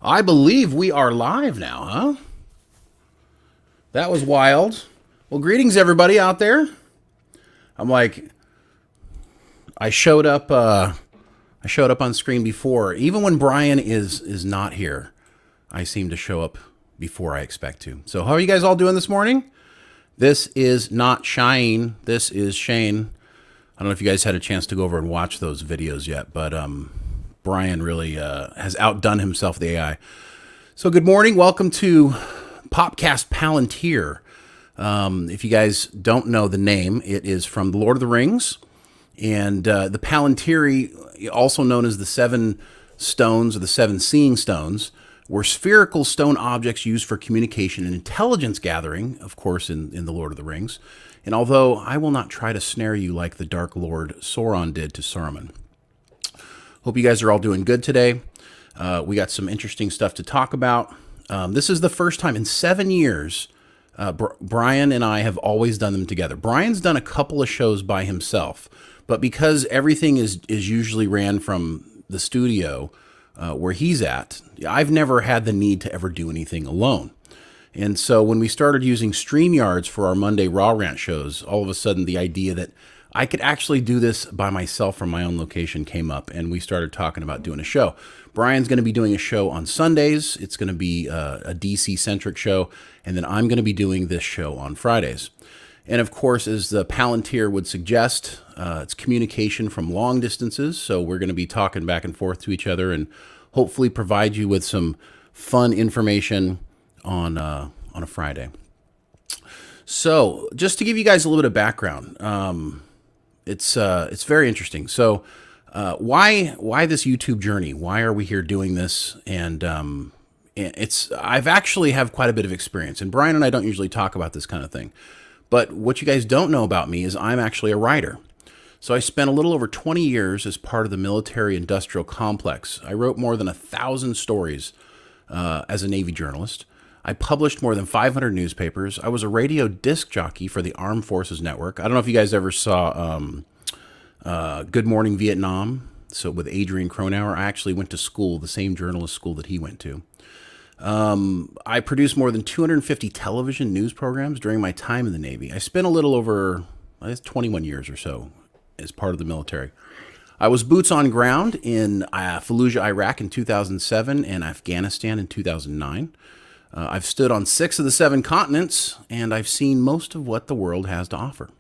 I believe we are live now, huh? That was wild. Well, greetings everybody out there. I'm like, I showed up. I showed up on screen before. Even when Brian is not here, I seem to show up before I expect to. So, how are you guys all doing this morning? This is not Shine. This is Shane. I don't know if you guys had a chance to go over and watch those videos yet, but Brian really has outdone himself, the AI. So good morning. Welcome to Popcast Palantir. If you guys don't know the name, it is from The Lord of the Rings. And the Palantiri, also known as the Seven Stones or the Seven Seeing Stones, were spherical stone objects used for communication and intelligence gathering, of course, in The Lord of the Rings. And although I will not try to snare you like the Dark Lord Sauron did to Saruman. Hope you guys are all doing good today. We got some interesting stuff to talk about. This is the first time in 7 years Brian and I have always done them together. Brian's done a couple of shows by himself, but because everything is usually ran from the studio where he's at, I've never had the need to ever do anything alone. And so when we started using StreamYards for our Monday Raw Rant shows, all of a sudden the idea that I could actually do this by myself from my own location came up, and we started talking about doing a show. Brian's going to be doing a show on Sundays. It's going to be a DC-centric show, and then I'm going to be doing this show on Fridays. And of course, as the Palantir would suggest, it's communication from long distances, so we're going to be talking back and forth to each other and hopefully provide you with some fun information on a Friday. So just to give you guys a little bit of background, it's very interesting. So why this YouTube journey? Why are we here doing this? And I've actually have quite a bit of experience, and Brian and I don't usually talk about this kind of thing. But what you guys don't know about me is I'm actually a writer. So I spent a little over 20 years as part of the military-industrial complex. I wrote more than 1,000 stories as a Navy journalist. I published more than 500 newspapers. I was a radio disc jockey for the Armed Forces Network. I don't know if you guys ever saw Good Morning Vietnam. So with Adrian Cronauer, I actually went to school, the same journalist school that he went to. I produced more than 250 television news programs during my time in the Navy. I spent a little over, I guess, 21 years or so as part of the military. I was boots on ground in Fallujah, Iraq in 2007 and Afghanistan in 2009. I've stood on 6 of the 7 continents, and I've seen most of what the world has to offer.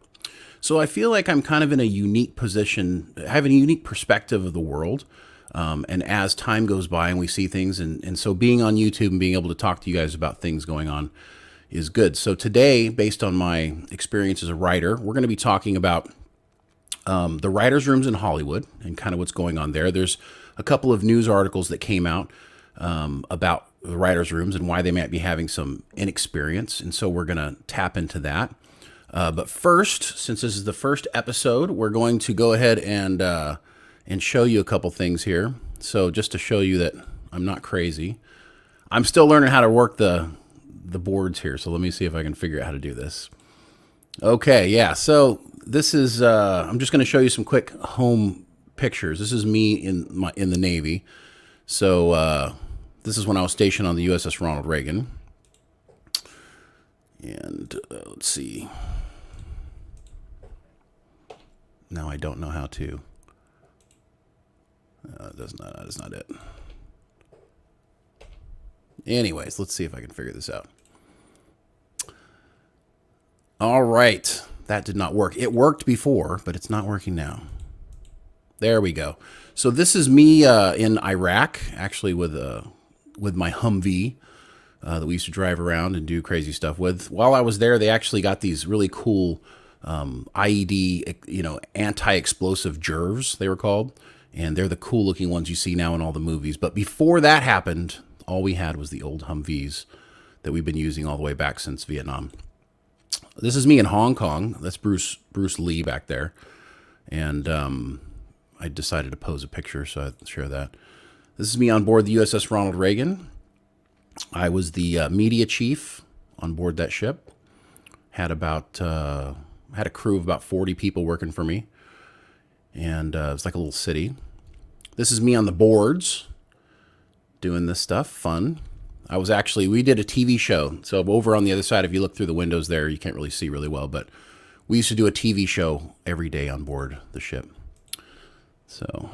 So I feel like I'm kind of in a unique position, having a unique perspective of the world. And as time goes by and we see things, and so being on YouTube and being able to talk to you guys about things going on is good. So today, based on my experience as a writer, we're going to be talking about the writers' rooms in Hollywood and kind of what's going on there. There's a couple of news articles that came out about the writers' rooms and why they might be having some inexperience, and so we're going to tap into that. But first, since this is the first episode, we're going to go ahead and show you a couple things here. So just to show you that I'm not crazy. I'm still learning how to work the boards here, so let me see if I can figure out how to do this. Okay, yeah, so this is, I'm just going to show you some quick home pictures. This is me in the Navy. So this is when I was stationed on the USS Ronald Reagan. And let's see. Now I don't know how to. That's not it. Anyways, let's see if I can figure this out. All right. That did not work. It worked before, but it's not working now. There we go. So this is me in Iraq, actually with my Humvee that we used to drive around and do crazy stuff with. While I was there, they actually got these really cool IED, anti-explosive jervs, they were called. And they're the cool looking ones you see now in all the movies. But before that happened, all we had was the old Humvees that we've been using all the way back since Vietnam. This is me in Hong Kong. That's Bruce Lee back there. And I decided to pose a picture, so I'll share that. This is me on board the USS Ronald Reagan. I was the media chief on board that ship. Had a crew of about 40 people working for me. And it's like a little city. This is me on the boards. doing this stuff. Fun. We did a TV show. So over on the other side, if you look through the windows there, you can't really see really well, but we used to do a TV show every day on board the ship. So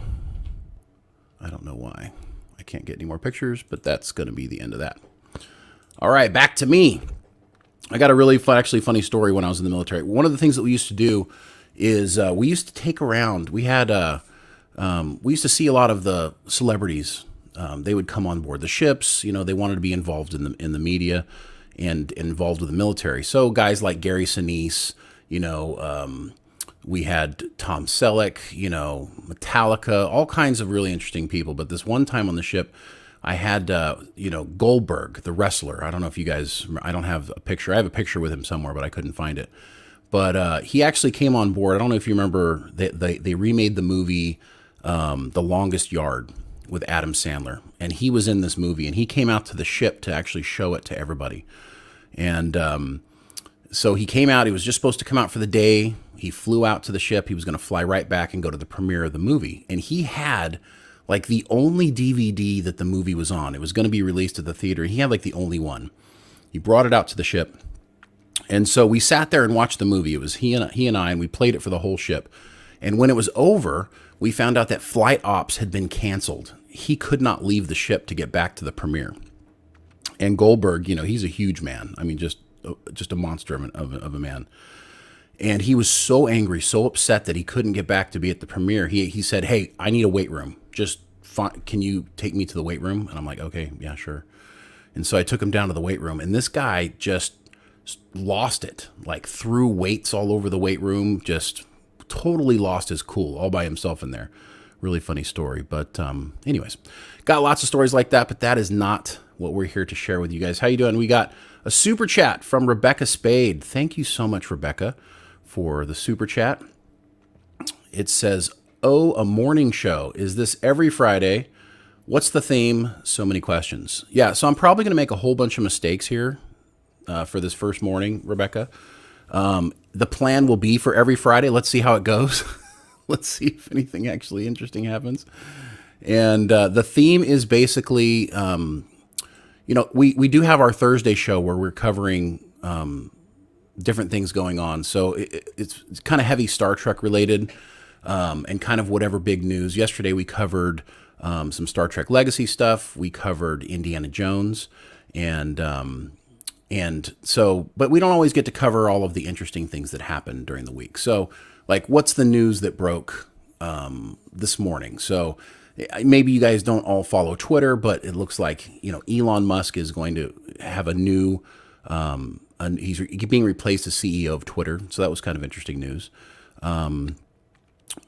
I don't know why I can't get any more pictures, but that's going to be the end of that. All right, back to me. I got a really funny story when I was in the military. One of the things that we used to do is we used to take around. We used to see a lot of the celebrities. They would come on board the ships. You know, they wanted to be involved in the media and involved with the military. So guys like Gary Sinise, you know, we had Tom Selleck, you know, Metallica, all kinds of really interesting people. But this one time on the ship, I had, you know, Goldberg, the wrestler. I don't know if you guys, I don't have a picture. I have a picture with him somewhere, but I couldn't find it. But he actually came on board. I don't know if you remember, they remade the movie The Longest Yard with Adam Sandler. And he was in this movie, and he came out to the ship to actually show it to everybody. And so he came out. He was just supposed to come out for the day. He flew out to the ship. He was going to fly right back and go to the premiere of the movie. And he had like the only DVD that the movie was on. It was going to be released at the theater. He had like the only one. He brought it out to the ship. And so we sat there and watched the movie. It was he and I, and we played it for the whole ship. And when it was over, we found out that flight ops had been canceled. He could not leave the ship to get back to the premiere. And Goldberg, you know, he's a huge man. I mean, just a monster of a man. And he was so angry, so upset that he couldn't get back to be at the premiere. He said, "Hey, I need a weight room. Can you take me to the weight room?" And I'm like, "Okay, yeah, sure." And so I took him down to the weight room, and this guy just lost it, like threw weights all over the weight room, just totally lost his cool all by himself in there. Really funny story. But anyways, got lots of stories like that, but that is not what we're here to share with you guys. How you doing? We got a super chat from Rebecca Spade. Thank you so much, Rebecca, for the super chat. It says, "Oh, a morning show. Is this every Friday? What's the theme? So many questions." Yeah, so I'm probably going to make a whole bunch of mistakes here for this first morning, Rebecca. The plan will be for every Friday. Let's see how it goes. Let's see if anything actually interesting happens. And the theme is basically, you know, we do have our Thursday show where we're covering different things going on. So it's kind of heavy Star Trek related and kind of whatever big news. Yesterday we covered some Star Trek Legacy stuff. We covered Indiana Jones. And so, but we don't always get to cover all of the interesting things that happen during the week. So, like, what's the news that broke this morning? So, maybe you guys don't all follow Twitter, but it looks like, you know, Elon Musk is going to have a new, he's being replaced as CEO of Twitter. So that was kind of interesting news.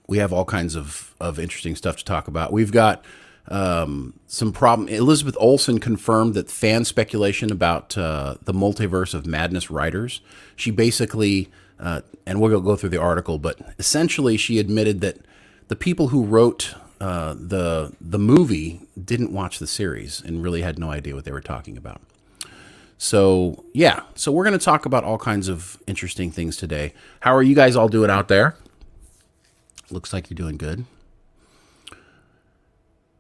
We have all kinds of interesting stuff to talk about. We've got some problem. Elizabeth Olsen confirmed that fan speculation about the Multiverse of Madness writers. She basically, and we'll go through the article, but essentially she admitted that the people who wrote the movie didn't watch the series and really had no idea what they were talking about. So yeah, so we're going to talk about all kinds of interesting things today. How are you guys all doing out there? Looks like you're doing good.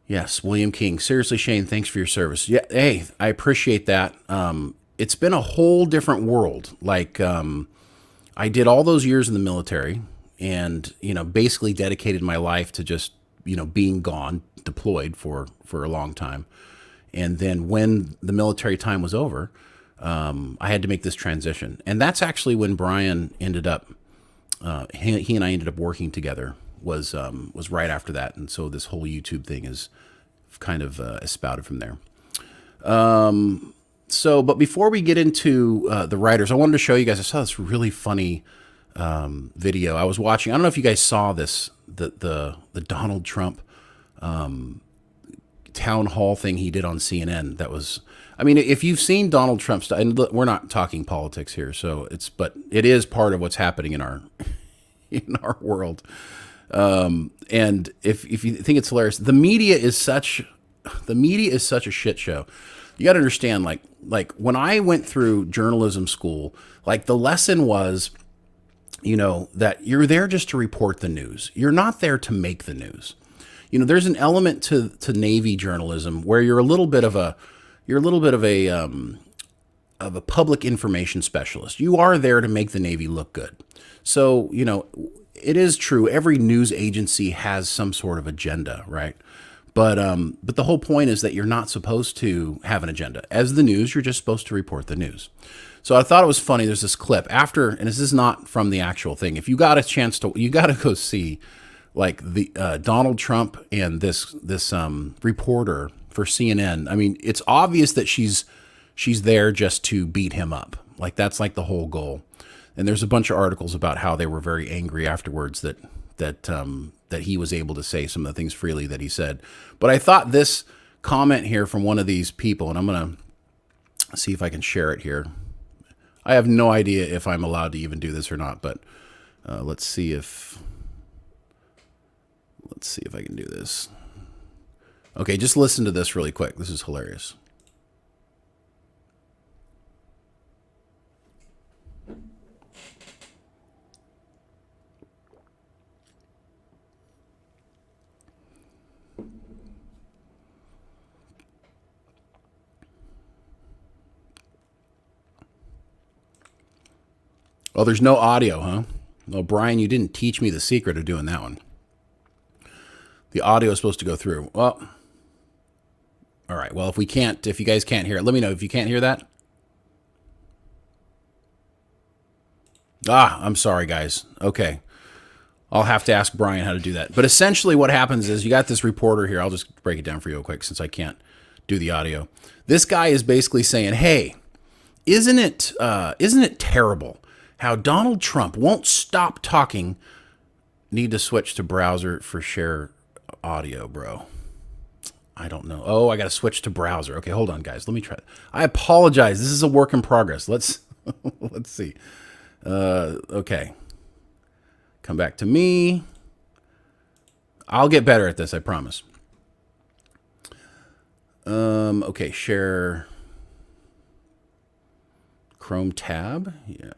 Yes, William King. Seriously, Shane, thanks for your service. Yeah, hey, I appreciate that. It's been a whole different world. Like, I did all those years in the military and, you know, basically dedicated my life to just, you know, being gone, deployed for a long time. And then when the military time was over, I had to make this transition. And that's actually when Brian ended up, he and I ended up working together, was right after that. And so this whole YouTube thing is kind of spouted from there. But before we get into the writers, I wanted to show you guys, I saw this really funny video I was watching. I don't know if you guys saw this, the Donald Trump town hall thing he did on CNN. That was, I mean, if you've seen Donald Trump stuff, and we're not talking politics here, but it is part of what's happening in our world. And if you think it's hilarious, the media is such a shit show. You got to understand, like when I went through journalism school, like the lesson was, you know, that you're there just to report the news. You're not there to make the news. there's an element to Navy journalism where you're a little bit of a public information specialist. You are there to make the Navy look good. So, it is true. Every news agency has some sort of agenda, right? But the whole point is that you're not supposed to have an agenda. As the news, you're just supposed to report the news. So I thought it was funny. There's this clip after, and this is not from the actual thing. If you got a chance to, you got to go see like the Donald Trump and this reporter for CNN. I mean, it's obvious that she's there just to beat him up. Like that's like the whole goal. And there's a bunch of articles about how they were very angry afterwards that he was able to say some of the things freely that he said. But I thought this comment here from one of these people, and I'm going to see if I can share it here. I have no idea if I'm allowed to even do this or not, but let's see if I can do this. Okay, just listen to this really quick. This is hilarious. Oh, there's no audio, huh? No, Brian, you didn't teach me the secret of doing that one. The audio is supposed to go through. Well, all right. Well, if you guys can't hear it, let me know if you can't hear that. I'm sorry, guys. Okay. I'll have to ask Brian how to do that. But essentially what happens is you got this reporter here. I'll just break it down for you real quick since I can't do the audio. This guy is basically saying, hey, isn't it terrible how Donald Trump won't stop talking? Need to switch to browser for share audio, bro. I don't know. Oh, I got to switch to browser. Okay, hold on, guys. Let me try. I apologize. This is a work in progress. Let's see. Okay. Come back to me. I'll get better at this, I promise. Okay, share Chrome tab. Yeah.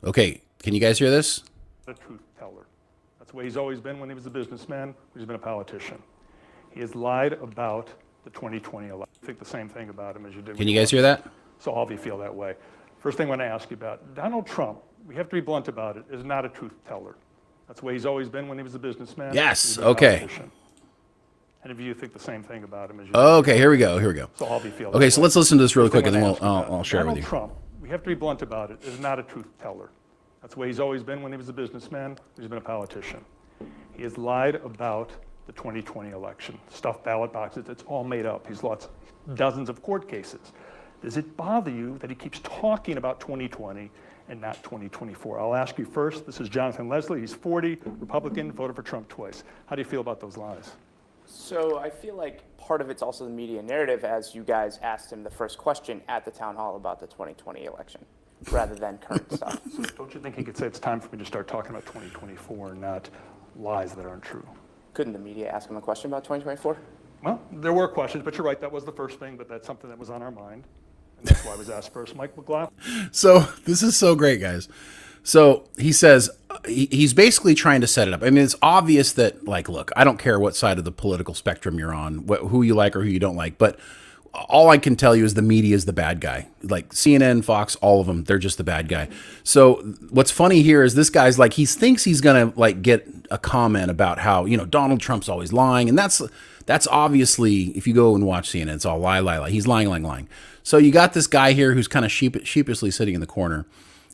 Okay, can you guys hear this? A truth teller. That's the way he's always been when he was a businessman, he's been a politician. He has lied about the 2020 election. I think the same thing about him as you did. Can you guys hear that? So all of you feel that way. First thing I want to ask you about, Donald Trump, we have to be blunt about it, is not a truth teller. That's the way he's always been when he was a businessman. Yes, okay. And if you think the same thing about him as you okay, here we go. So all of you feel that Okay, way. so let's listen to this really quick and then I'll share it with you. Donald Trump, we have to be blunt about it, is not a truth teller. That's the way he's always been when he was a businessman, he's been a politician. He has lied about the 2020 election, stuffed ballot boxes, it's all made up. He's lost dozens of court cases. Does it bother you that he keeps talking about 2020 and not 2024? I'll ask you first. This is Jonathan Leslie. He's 40, Republican, voted for Trump twice. How do you feel about those lies? So I feel like part of it's also the media narrative, as you guys asked him the first question at the town hall about the 2020 election, rather than current stuff. So don't you think he could say it's time for me to start talking about 2024 and not lies that aren't true? Couldn't the media ask him a question about 2024? Well, there were questions, but you're right, that was the first thing, but that's something that was on our mind. And that's why I was asked first. Mike McLaughlin. So this is so great, guys. So he says, he's basically trying to set it up. I mean, it's obvious that, like, look, I don't care what side of the political spectrum you're on, who you like or who you don't like, but all I can tell you is the media is the bad guy. Like CNN, Fox, all of them, they're just the bad guy. So what's funny here is this guy's like, he thinks he's going to like get a comment about how, Donald Trump's always lying. And that's obviously, if you go and watch CNN, it's all lie. He's lying. So you got this guy here who's kind of sheepishly sitting in the corner.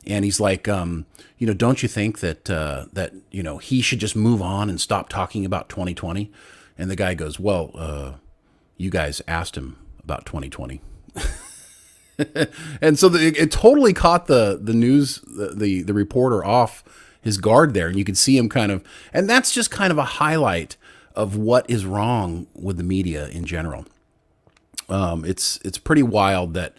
And he's like, don't you think that he should just move on and stop talking about 2020? And the guy goes, well, you guys asked him about 2020. And so it totally caught the news, the reporter off his guard there. And you could see him and that's just kind of a highlight of what is wrong with the media in general. It's pretty wild that,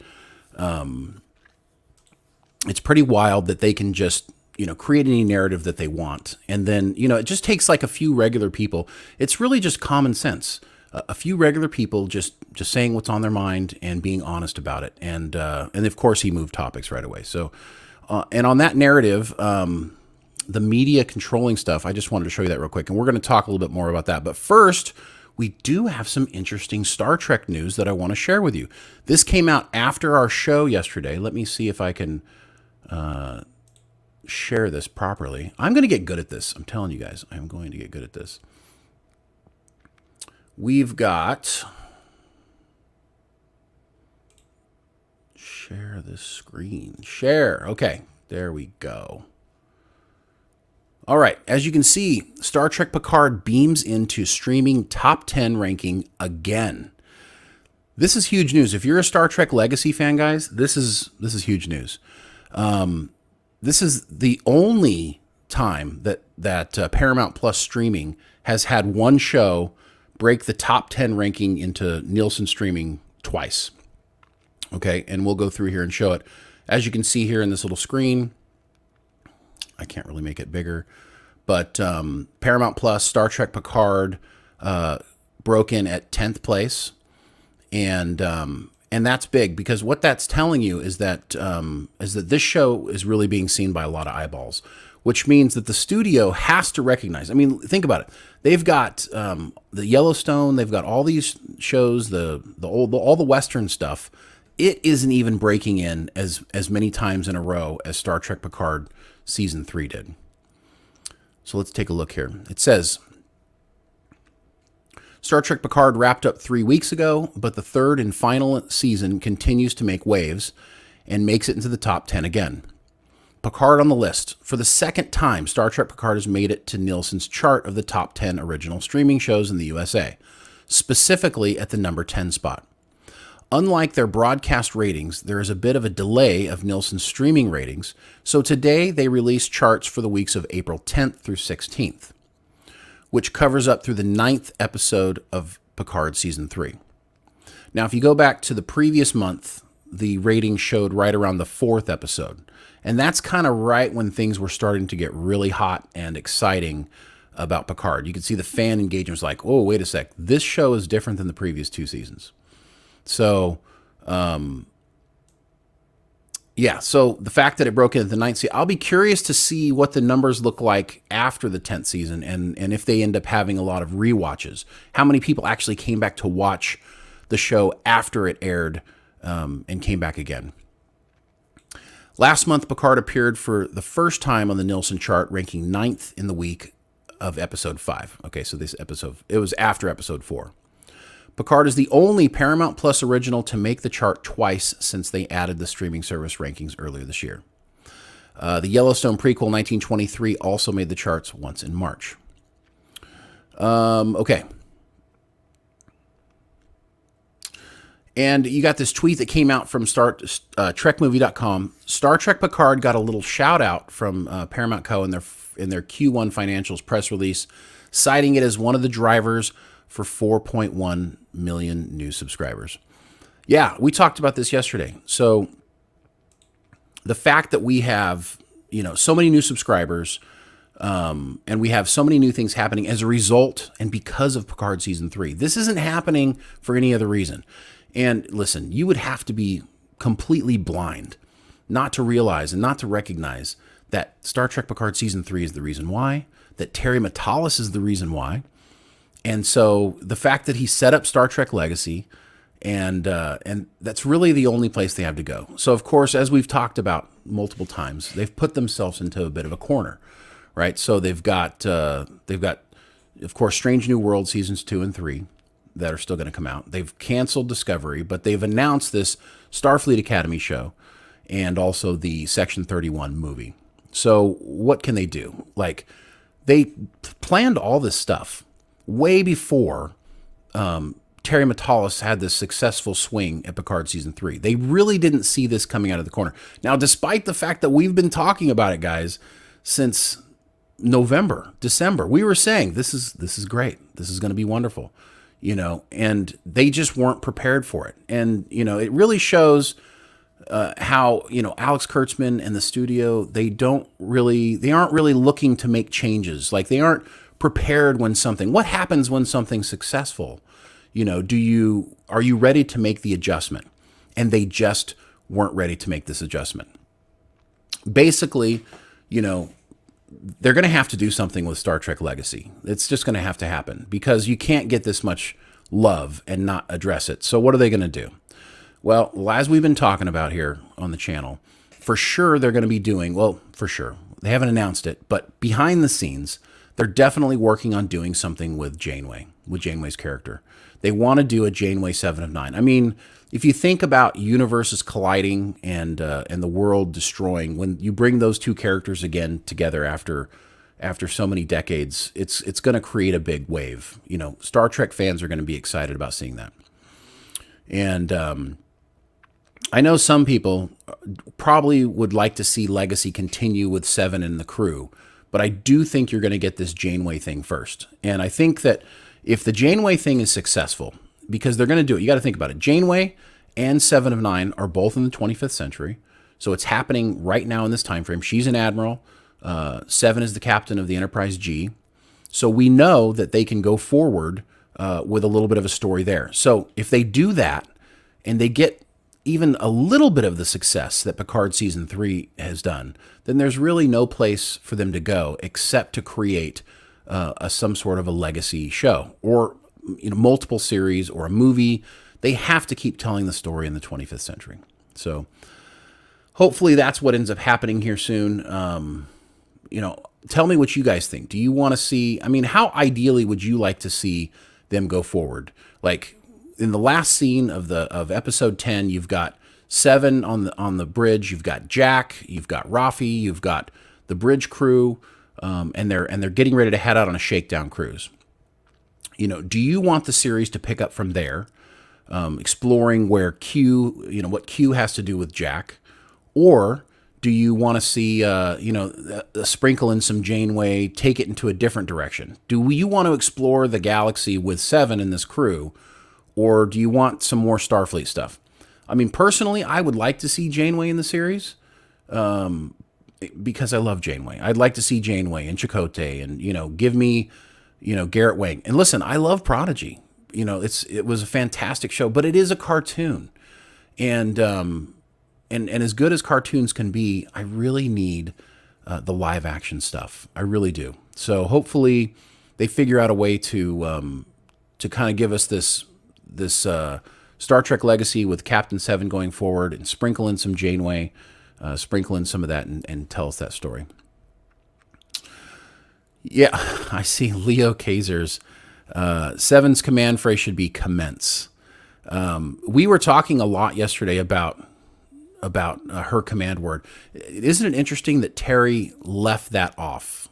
they can just, create any narrative that they want. And then, it just takes like a few regular people. It's really just common sense. A few regular people just saying what's on their mind and being honest about it. And of course he moved topics right away. So And on that narrative, the media controlling stuff, I just wanted to show you that real quick. And we're going to talk a little bit more about that. But first, we do have some interesting Star Trek news that I want to share with you. This came out after our show yesterday. Let me see if I can share this properly. I'm going to get good at this. I'm telling you guys, I'm going to get good at this. We've got... Share this screen. Share. Okay, there we go. All right, as you can see, Star Trek Picard beams into streaming top 10 ranking again. This is huge news. If you're a Star Trek Legacy fan, guys, this is huge news. This is the only time that Paramount Plus streaming has had one show break the top 10 ranking into Nielsen streaming twice. Okay, and we'll go through here and show it. As you can see here in this little screen, I can't really make it bigger, but Paramount Plus, Star Trek Picard broke in at 10th place, and that's big because what that's telling you is that this show is really being seen by a lot of eyeballs, which means that the studio has to recognize. I mean, think about it. They've got the Yellowstone, they've got all these shows, all the Western stuff. It isn't even breaking in as many times in a row as Star Trek Picard Season 3 did. So let's take a look here. It says, Star Trek Picard wrapped up 3 weeks ago, but the third and final season continues to make waves and makes it into the top 10 again. Picard on the list. For the second time, Star Trek Picard has made it to Nielsen's chart of the top 10 original streaming shows in the USA, specifically at the number 10 spot. Unlike their broadcast ratings, there is a bit of a delay of Nielsen's streaming ratings, so today they released charts for the weeks of April 10th through 16th, which covers up through the 9th episode of Picard Season 3. Now, if you go back to the previous month, the ratings showed right around the 4th episode, and that's kind of right when things were starting to get really hot and exciting about Picard. You can see the fan engagement was like, oh, wait a sec, this show is different than the previous 2 seasons. So, yeah, so the fact that it broke in at the 9th season, I'll be curious to see what the numbers look like after the 10th season and if they end up having a lot of rewatches. How many people actually came back to watch the show after it aired and came back again. Last month, Picard appeared for the first time on the Nielsen chart, ranking 9th in the week of episode 5. Okay, so this episode, it was after episode 4. Picard is the only Paramount Plus original to make the chart twice since they added the streaming service rankings earlier this year. The Yellowstone prequel 1923 also made the charts once in March. Okay. And you got this tweet that came out from TrekMovie.com. Star Trek Picard got a little shout out from Paramount Co. in their Q1 financials press release, citing it as one of the drivers for 4.1 million new subscribers. Yeah, we talked about this yesterday. So the fact that we have, so many new subscribers, and we have so many new things happening as a result and because of Picard Season 3. This isn't happening for any other reason. And listen, you would have to be completely blind not to realize and not to recognize that Star Trek Picard Season 3 is the reason why, that Terry Matalas is the reason why. And so the fact that he set up Star Trek Legacy, and that's really the only place they have to go. So, of course, as we've talked about multiple times, they've put themselves into a bit of a corner, right? So they've got, of course, Strange New World Seasons 2 and 3 that are still going to come out. They've canceled Discovery, but they've announced this Starfleet Academy show and also the Section 31 movie. So what can they do? Like, they planned all this stuff way before Terry Matalas had this successful swing at Picard Season 3. They really didn't see this coming out of the corner. Now, despite the fact that we've been talking about it, guys, since November, December, we were saying this is great. This is going to be wonderful, and they just weren't prepared for it. And, it really shows how, Alex Kurtzman and the studio, they aren't really looking to make changes. Like, they aren't prepared what happens when something's successful? Are you ready to make the adjustment? And they just weren't ready to make this adjustment. basically, you know, they're going to have to do something with Star Trek Legacy. It's just going to have to happen because you can't get this much love and not address it. So what are they going to do? Well, as we've been talking about here on the channel, for sure they're going to be doing, well, for sure, they haven't announced it, but behind the scenes, they're definitely working on doing something with Janeway, with Janeway's character. They want to do a Janeway 7 of 9. I mean, if you think about universes colliding and the world destroying, when you bring those two characters again together after so many decades, it's going to create a big wave. You know, Star Trek fans are going to be excited about seeing that. And I know some people probably would like to see Legacy continue with 7 and the crew, but I do think you're going to get this Janeway thing first. And I think that if the Janeway thing is successful, because they're going to do it, you got to think about it. Janeway and 7 of 9 are both in the 25th century, so it's happening right now in this time frame. She's an admiral. 7 is the captain of the Enterprise G. So we know that they can go forward with a little bit of a story there. So if they do that and they get even a little bit of the success that Picard Season 3 has done, then there's really no place for them to go except to create some sort of a legacy show or multiple series or a movie. They have to keep telling the story in the 25th century. So hopefully that's what ends up happening here soon. Tell me what you guys think. Do you want to see, I mean, how ideally would you like to see them go forward? Like in the last scene of episode 10, you've got 7 on the bridge, you've got Jack, you've got Rafi, you've got the bridge crew, and they're getting ready to head out on a shakedown cruise. Do you want the series to pick up from there, exploring where Q, what Q has to do with Jack, or do you want to see, a sprinkle in some Janeway, take it into a different direction? Do you want to explore the galaxy with 7 in this crew, or do you want some more Starfleet stuff? I mean, personally, I would like to see Janeway in the series, because I love Janeway. I'd like to see Janeway and Chakotay and, give me, Garrett Wang. And listen, I love Prodigy. It was a fantastic show, but it is a cartoon. And as good as cartoons can be, I really need the live action stuff. I really do. So hopefully they figure out a way to kind of give us this Star Trek Legacy with Captain 7 going forward and sprinkle in some Janeway, sprinkle in some of that and tell us that story. Yeah, I see Leo Kazers. 7's command phrase should be commence. We were talking a lot yesterday about her command word. Isn't it interesting that Terry left that off?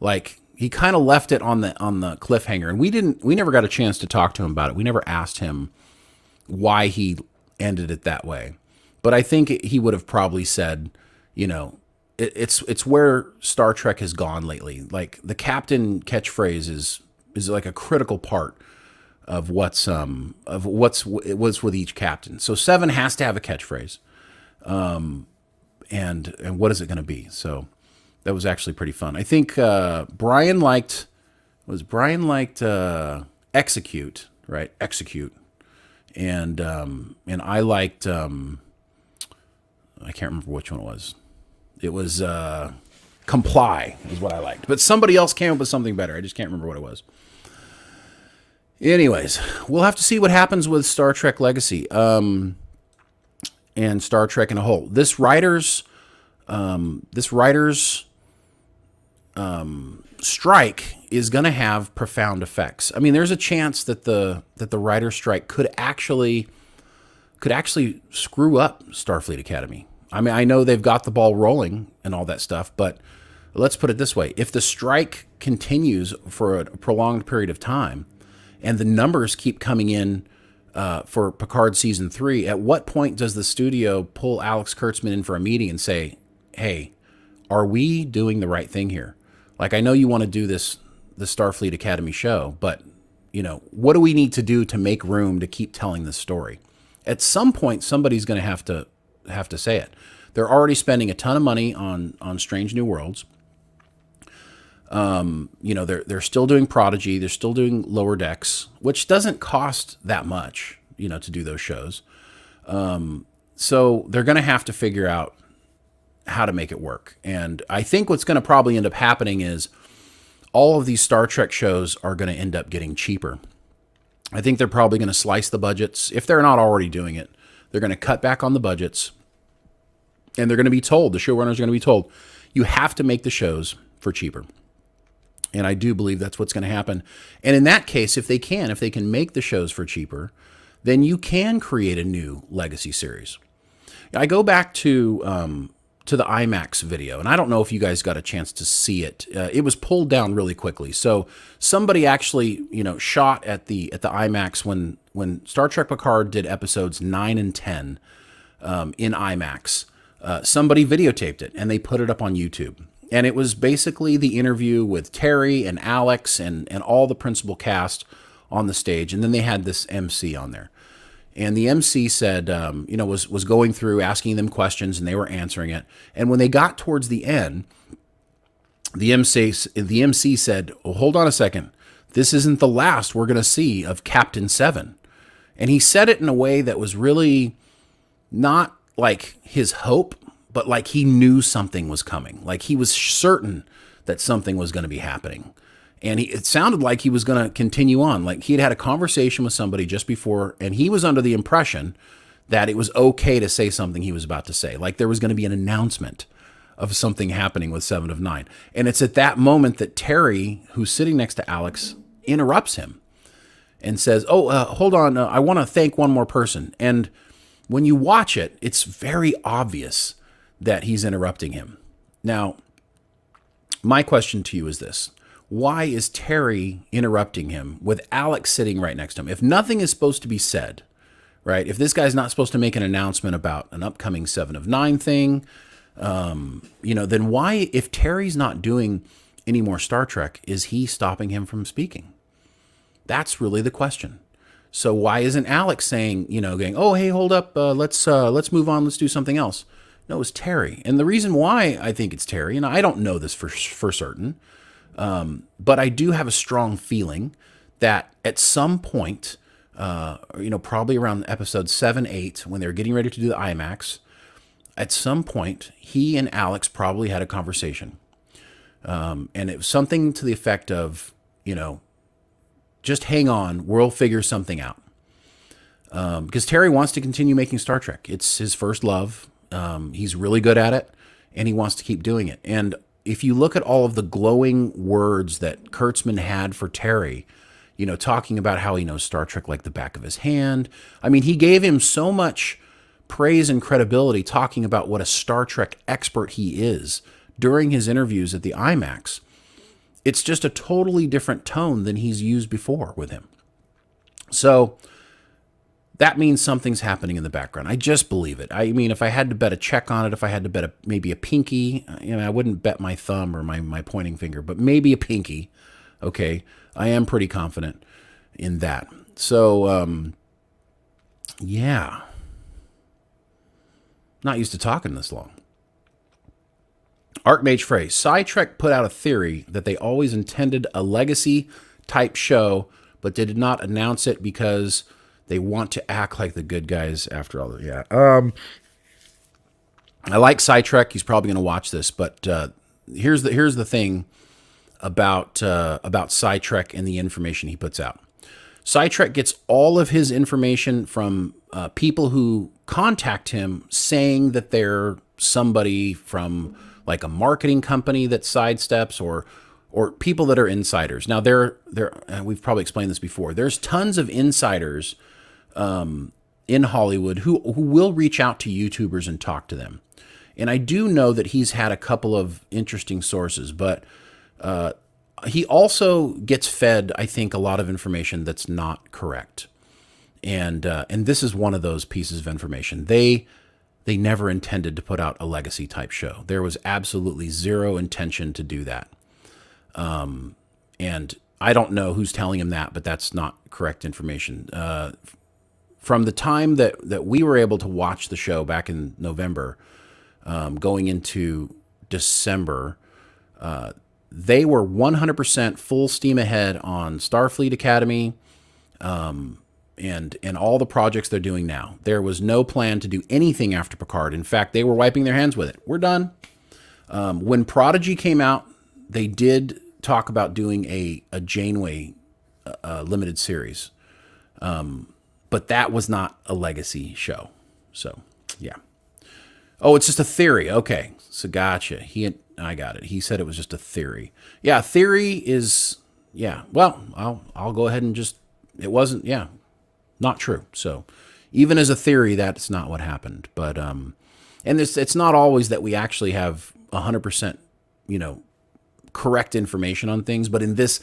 Like he kind of left it on the cliffhanger, and we never got a chance to talk to him about it. We never asked him why he ended it that way. But I think he would have probably said, it's where Star Trek has gone lately. Like the captain catchphrase is like a critical part of what's it was with each captain. So 7 has to have a catchphrase. And what is it going to be? So that was actually pretty fun. I think Brian liked execute, right? Execute. And I liked I can't remember which one it was. It was comply is what I liked. But somebody else came up with something better. I just can't remember what it was. Anyways, we'll have to see what happens with Star Trek Legacy and Star Trek in a whole. This writer's strike is going to have profound effects. I mean, there's a chance that the writer's strike could actually screw up Starfleet Academy. I mean, I know they've got the ball rolling and all that stuff, but let's put it this way. If the strike continues for a prolonged period of time and the numbers keep coming in for Picard Season 3, at what point does the studio pull Alex Kurtzman in for a meeting and say, hey, are we doing the right thing here? Like, I know you want to do the Starfleet Academy show, but, what do we need to do to make room to keep telling this story? At some point, somebody's going to have to say it. They're already spending a ton of money on Strange New Worlds. They're still doing Prodigy. They're still doing Lower Decks, which doesn't cost that much, to do those shows. So they're going to have to figure out how to make it work. And I think what's going to probably end up happening is all of these Star Trek shows are going to end up getting cheaper. I think they're probably going to slice the budgets. If they're not already doing it, they're going to cut back on the budgets. And they're going to be told, the showrunners are going to be told, you have to make the shows for cheaper. And I do believe that's what's going to happen. And in that case, if they can make the shows for cheaper, then you can create a new legacy series. I go back to the IMAX video, and I don't know if you guys got a chance to see it. It was pulled down really quickly. So somebody actually, shot at the IMAX when Star Trek Picard did episodes 9 and 10 in IMAX. Somebody videotaped it, and they put it up on YouTube. And it was basically the interview with Terry and Alex and all the principal cast on the stage. And then they had this MC on there. And the MC said, was going through asking them questions, and they were answering it. And when they got towards the end, the MC said, "Oh, hold on a second. This isn't the last we're going to see of Captain Seven." And he said it in a way that was really not like his hope, but like he knew something was coming. Like he was certain that something was going to be happening. And it sounded like he was going to continue on. Like he had a conversation with somebody just before, and he was under the impression that it was okay to say something he was about to say. Like there was going to be an announcement of something happening with 7 of 9. And it's at that moment that Terry, who's sitting next to Alex, interrupts him and says, hold on, I want to thank one more person. And when you watch it, it's very obvious that he's interrupting him. Now, my question to you is this. Why is Terry interrupting him with Alex sitting right next to him? If nothing is supposed to be said, right? If this guy's not supposed to make an announcement about an upcoming 7 of 9 thing, then why, if Terry's not doing any more Star Trek, is he stopping him from speaking? That's really the question. So why isn't Alex saying, going, oh, hey, hold up, let's move on, let's do something else? No, it's Terry. And the reason why I think it's Terry, and I don't know this for certain, but I do have a strong feeling that at some point, probably around episode 7, 8, when they were getting ready to do the IMAX, at some point, he and Alex probably had a conversation. And it was something to the effect of, just hang on, we'll figure something out. Because Terry wants to continue making Star Trek. It's his first love. He's really good at it, and he wants to keep doing it. And if you look at all of the glowing words that Kurtzman had for Terry, talking about how he knows Star Trek like the back of his hand. I mean, he gave him so much praise and credibility talking about what a Star Trek expert he is during his interviews at the IMAX. It's just a totally different tone than he's used before with him. So that means something's happening in the background. I just believe it. I mean, if I had to bet a check on it, if I had to bet maybe a pinky, I wouldn't bet my thumb or my pointing finger, but maybe a pinky. Okay, I am pretty confident in that. So, yeah. Not used to talking this long. Archmage phrase. Sidetrack put out a theory that they always intended a legacy-type show, but they did not announce it because they want to act like the good guys after all. Yeah. I like Sidetrack. He's probably going to watch this, but here's the thing about Sidetrack and the information he puts out. Sidetrack gets all of his information from people who contact him saying that they're somebody from like a marketing company that sidesteps or people that are insiders. Now, we've probably explained this before. There's tons of insiders in Hollywood who will reach out to YouTubers and talk to them. And I do know that he's had a couple of interesting sources, but he also gets fed, I think, a lot of information that's not correct. And this is one of those pieces of information. They never intended to put out a legacy type show. There was absolutely zero intention to do that. And I don't know who's telling him that, but that's not correct information. From the time that we were able to watch the show back in November, going into December, they were 100% full steam ahead on Starfleet Academy. and all the projects they're doing now. There was no plan to do anything after Picard. In fact, they were wiping their hands with it. We're done. When Prodigy came out, they did talk about doing a Janeway limited series. But that was not a legacy show. So, yeah. Oh, it's just a theory. Okay. So gotcha. I got it. He said it was just a theory. Yeah, theory is, yeah. Well, I'll go ahead and just, it wasn't, yeah, not true. So even as a theory, that's not what happened. But, and it's not always that we actually have 100%, correct information on things. But in this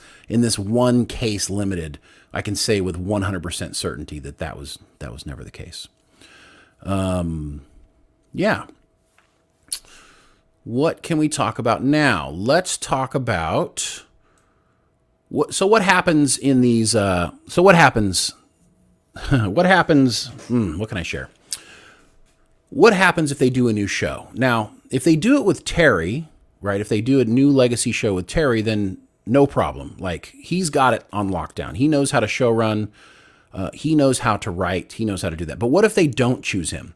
one case limited, I can say with 100% certainty that was never the case. Yeah. What can we talk about now? Let's talk about what happens in these. What happens? What happens? What can I share? What happens if they do a new show? Now, if they do it with Terry, right? If they do a new legacy show with Terry, then no problem. Like, he's got it on lockdown. He knows how to show run. He knows how to write. He knows how to do that. But what if they don't choose him?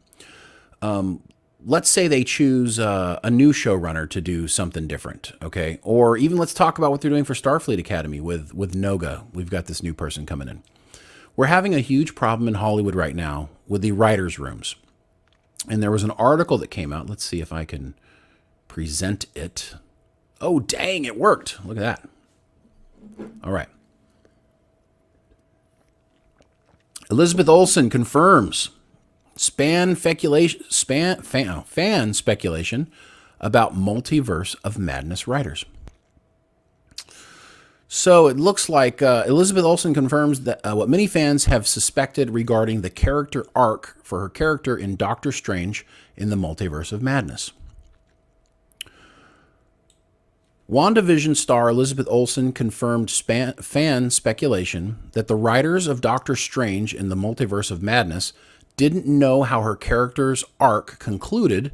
Let's say they choose a new showrunner to do something different, okay? Or even let's talk about what they're doing for Starfleet Academy with Noga. We've got this new person coming in. We're having a huge problem in Hollywood right now with the writers' rooms. And there was an article that came out. Let's see if I can present it. Oh, dang, it worked. Look at that. All right. Elizabeth Olsen confirms fan speculation about Multiverse of Madness writers. So it looks like Elizabeth Olsen confirms that what many fans have suspected regarding the character arc for her character in Doctor Strange in the Multiverse of Madness. WandaVision star Elizabeth Olsen confirmed fan speculation that the writers of Doctor Strange in the Multiverse of Madness didn't know how her character's arc concluded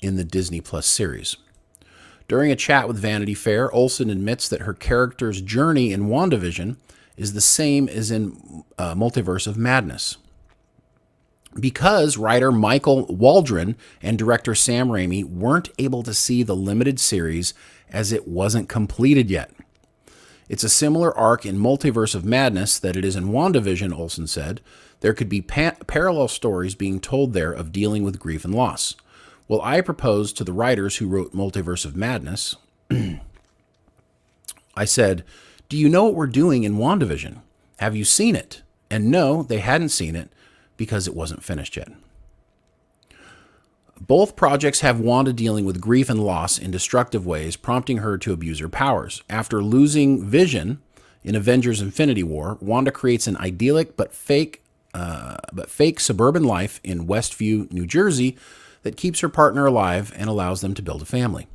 in the Disney Plus series. During a chat with Vanity Fair, Olsen admits that her character's journey in WandaVision is the same as in Multiverse of Madness. Because writer Michael Waldron and director Sam Raimi weren't able to see the limited series as it wasn't completed yet. It's a similar arc in Multiverse of Madness that it is in WandaVision, Olsen said. There could be parallel stories being told there of dealing with grief and loss. Well, I proposed to the writers who wrote Multiverse of Madness, I said, do you know what we're doing in WandaVision? Have you seen it? And no, they hadn't seen it because it wasn't finished yet. Both projects have Wanda dealing with grief and loss in destructive ways, prompting her to abuse her powers. After losing Vision in Avengers Infinity War, Wanda creates an idyllic but fake suburban life in Westview, New Jersey, that keeps her partner alive and allows them to build a family.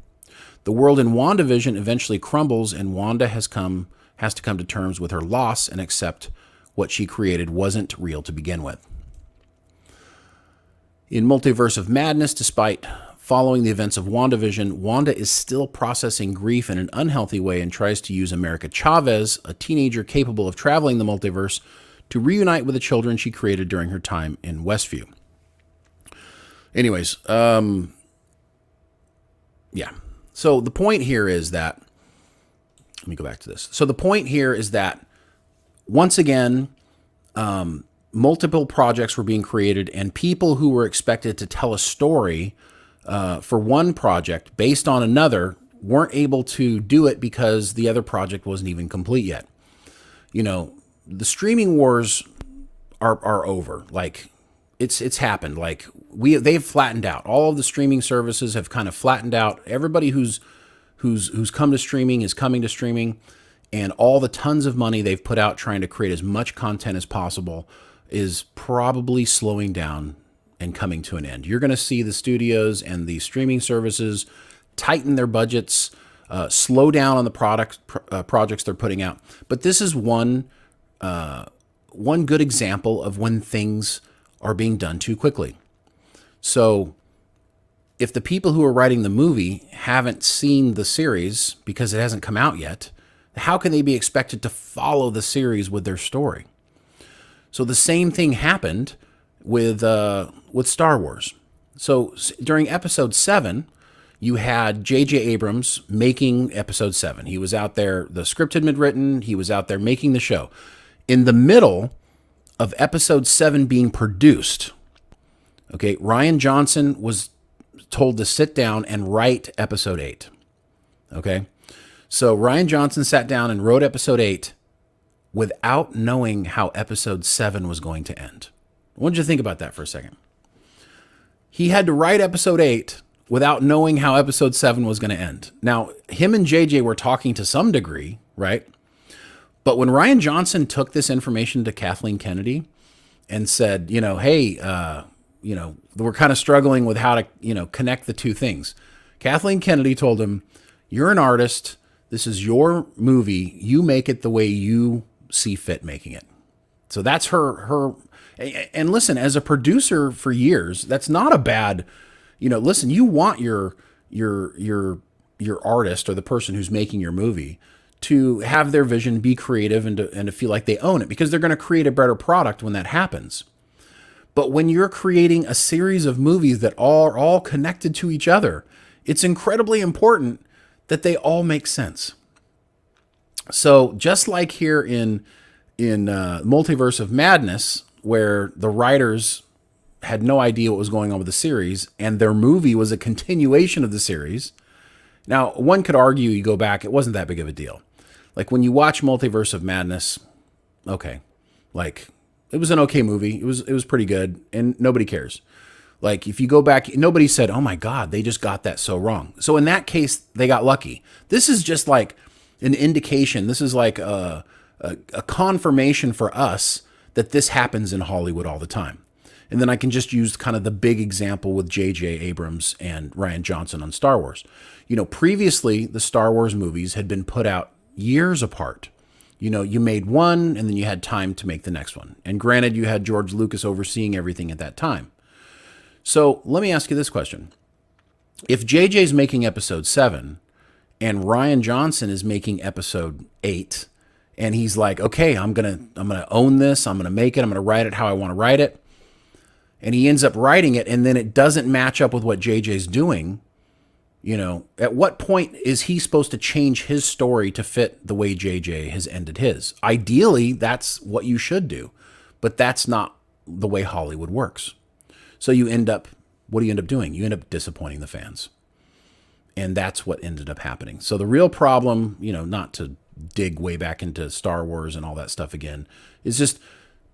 The world in WandaVision eventually crumbles, and Wanda has to come to terms with her loss and accept what she created wasn't real to begin with. In Multiverse of Madness, despite following the events of WandaVision, Wanda is still processing grief in an unhealthy way and tries to use America Chavez, a teenager capable of traveling the multiverse, to reunite with the children she created during her time in Westview. Anyways, yeah. So the point here is that, let me go back to this. So the point here is that, once again, multiple projects were being created, and people who were expected to tell a story for one project based on another weren't able to do it because the other project wasn't even complete yet. The streaming wars are over. Like, it's happened. Like, they've flattened out. All of the streaming services have kind of flattened out. Everybody who's come to streaming is coming to streaming, and all the tons of money they've put out trying to create as much content as possible is probably slowing down and coming to an end. You're going to see the studios and the streaming services tighten their budgets, slow down on the projects they're putting out. But this is one good example of when things are being done too quickly. So if the people who are writing the movie haven't seen the series because it hasn't come out yet, how can they be expected to follow the series with their story? So the same thing happened with Star Wars. So during Episode 7, you had J.J. Abrams making Episode 7. He was out there, the script had been written, he was out there making the show. In the middle of Episode 7 being produced, okay, Rian Johnson was told to sit down and write Episode 8. Okay? So Rian Johnson sat down and wrote Episode 8 without knowing how Episode 7 was going to end. What did you think about that for a second? He had to write Episode 8 without knowing how Episode 7 was going to end. Now, him and JJ were talking to some degree, right? But when Rian Johnson took this information to Kathleen Kennedy and said, hey, we're kind of struggling with how to, connect the two things. Kathleen Kennedy told him, you're an artist. This is your movie. You make it the way you see fit making it. So that's her. And listen, as a producer for years, that's not a bad, listen, you want your artist or the person who's making your movie to have their vision, be creative, and to feel like they own it, because they're going to create a better product when that happens. But when you're creating a series of movies that are all connected to each other, it's incredibly important that they all make sense. So just like here in Multiverse of Madness, where the writers had no idea what was going on with the series, and their movie was a continuation of the series. Now, one could argue, you go back, it wasn't that big of a deal. Like when you watch Multiverse of Madness, okay, like it was an okay movie. It was pretty good, and nobody cares. Like if you go back, nobody said, "Oh my God, they just got that so wrong." So in that case, they got lucky. This is just like an indication. This is like a confirmation for us that this happens in Hollywood all the time. And then I can just use kind of the big example with J.J. Abrams and Rian Johnson on Star Wars. Previously, the Star Wars movies had been put out years apart. You made one, and then you had time to make the next one. And granted, you had George Lucas overseeing everything at that time. So let me ask you this question. If J.J.'s making Episode 7, and Rian Johnson is making Episode 8, and he's like, okay, I'm gonna own this, I'm gonna make it, I'm gonna write it how I want to write it, and he ends up writing it, and then it doesn't match up with what JJ's doing, at what point is he supposed to change his story to fit the way JJ has ended his? Ideally, that's what you should do, but that's not the way Hollywood works. So what do you end up doing? You end up disappointing the fans. And that's what ended up happening. So the real problem, not to dig way back into Star Wars and all that stuff again, is just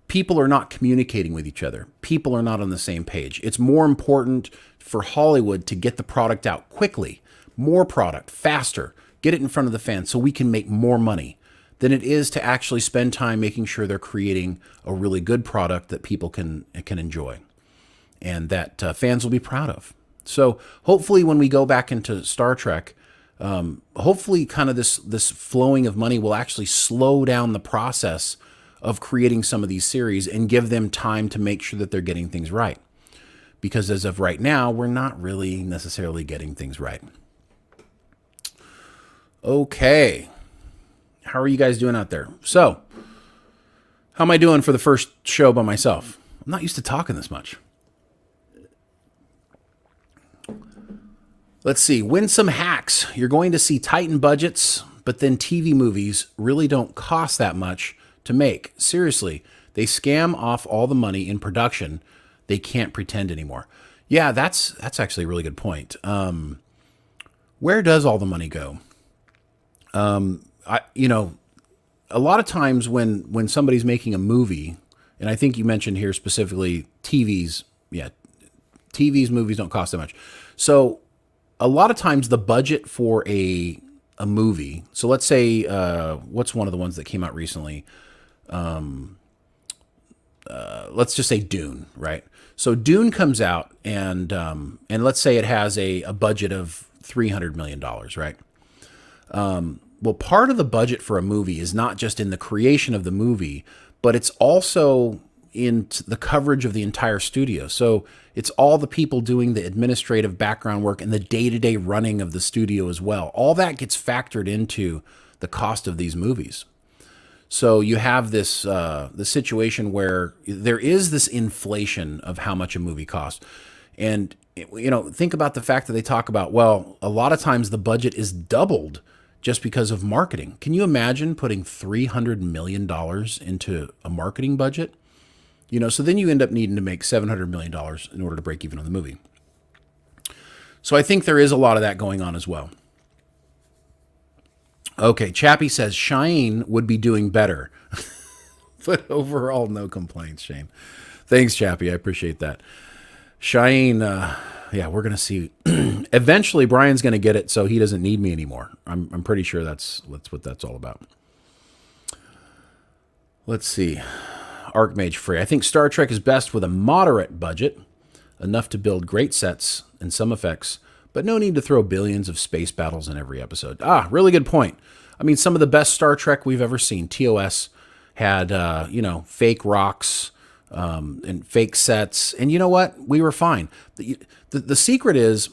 people are not communicating with each other. People are not on the same page. It's more important for Hollywood to get the product out quickly, more product, faster, get it in front of the fans so we can make more money than it is to actually spend time making sure they're creating a really good product that people can enjoy and that fans will be proud of. So hopefully when we go back into Star Trek, hopefully kind of this flowing of money will actually slow down the process of creating some of these series and give them time to make sure that they're getting things right. Because as of right now, we're not really necessarily getting things right. Okay. How are you guys doing out there? So, how am I doing for the first show by myself? I'm not used to talking this much. Let's see. Win some hacks. You're going to see Titan budgets, but then TV movies really don't cost that much to make. Seriously, they scam off all the money in production. They can't pretend anymore. Yeah, that's actually a really good point. Where does all the money go? A lot of times when somebody's making a movie, and I think you mentioned here specifically TVs. Yeah, TVs, movies don't cost that much. So a lot of times the budget for a movie. So let's say what's one of the ones that came out recently? Let's just say Dune, right? So Dune comes out, and let's say it has a budget of $300 million, right? Well, part of the budget for a movie is not just in the creation of the movie, but it's also in the coverage of the entire studio. So it's all the people doing the administrative background work and the day-to-day running of the studio as well. All that gets factored into the cost of these movies. So you have this the situation where there is this inflation of how much a movie costs. And, think about the fact that they talk about, well, a lot of times the budget is doubled just because of marketing. Can you imagine putting $300 million into a marketing budget? So then you end up needing to make $700 million in order to break even on the movie. So I think there is a lot of that going on as well. Okay, Chappie says Shane would be doing better. But overall, no complaints, Shane. Thanks, Chappie. I appreciate that. Shane, we're going to see. Eventually, Brian's going to get it so he doesn't need me anymore. I'm pretty sure that's what that's all about. Let's see. Archmage Free. I think Star Trek is best with a moderate budget, enough to build great sets and some effects, but no need to throw billions of space battles in every episode. Really good point. I mean, some of the best Star Trek we've ever seen. TOS had, fake rocks and fake sets. And you know what? We were fine. The secret is,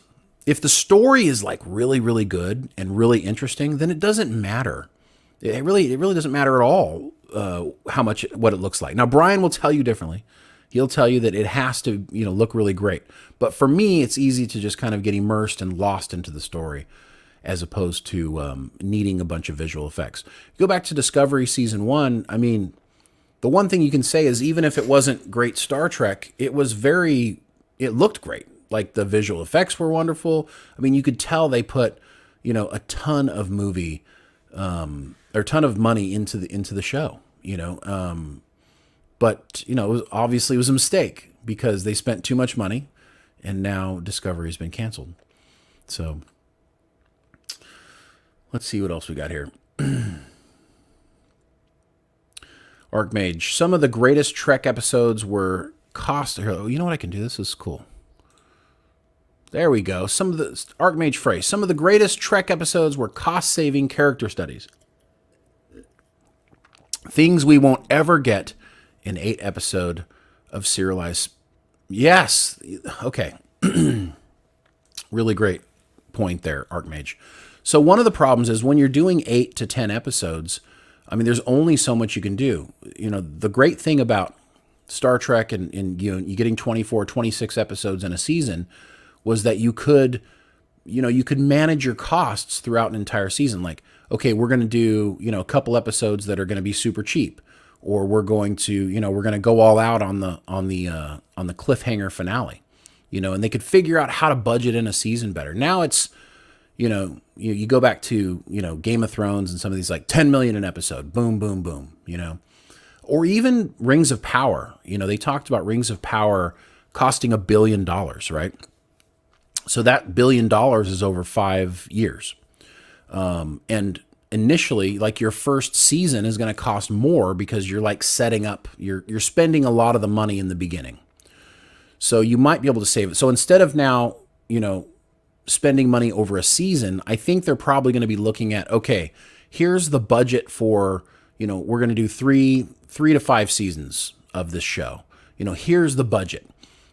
if the story is like really, really good and really interesting, then it doesn't matter. It really doesn't matter at all what it looks like. Now, Brian will tell you differently. He'll tell you that it has to, look really great. But for me, it's easy to just kind of get immersed and lost into the story, as opposed to needing a bunch of visual effects. Go back to Discovery Season 1. I mean, the one thing you can say is, even if it wasn't great Star Trek, it looked great. Like, the visual effects were wonderful. I mean, you could tell they put, a ton of movie or a ton of money into the show, But, it was a mistake because they spent too much money, and now Discovery has been canceled. So let's see what else we got here. Archmage. Some of the greatest Trek episodes were you know what? I can do this. This is cool. There we go. Archmage phrase. Some of the greatest Trek episodes were cost-saving character studies. Things we won't ever get in 8 episode of serialized. Yes. Okay. Really great point there, Archmage. So one of the problems is when you're doing 8 to 10 episodes, I mean, there's only so much you can do. The great thing about Star Trek and you getting 24, 26 episodes in a season was that you could manage your costs throughout an entire season. Like, okay, we're going to do, a couple episodes that are going to be super cheap, or we're going to go all out on the cliffhanger finale, and they could figure out how to budget in a season better. Now it's, you go back to, Game of Thrones and some of these, like 10 million an episode, boom, boom, boom, or even Rings of Power. They talked about Rings of Power costing $1 billion, right? So that $1 billion is over 5 years. And initially, like, your first season is going to cost more because you're like setting up, you're spending a lot of the money in the beginning. So you might be able to save it. So instead of now, spending money over a season, I think they're probably going to be looking at, okay, here's the budget for, we're going to do three to 5 seasons of this show. Here's the budget.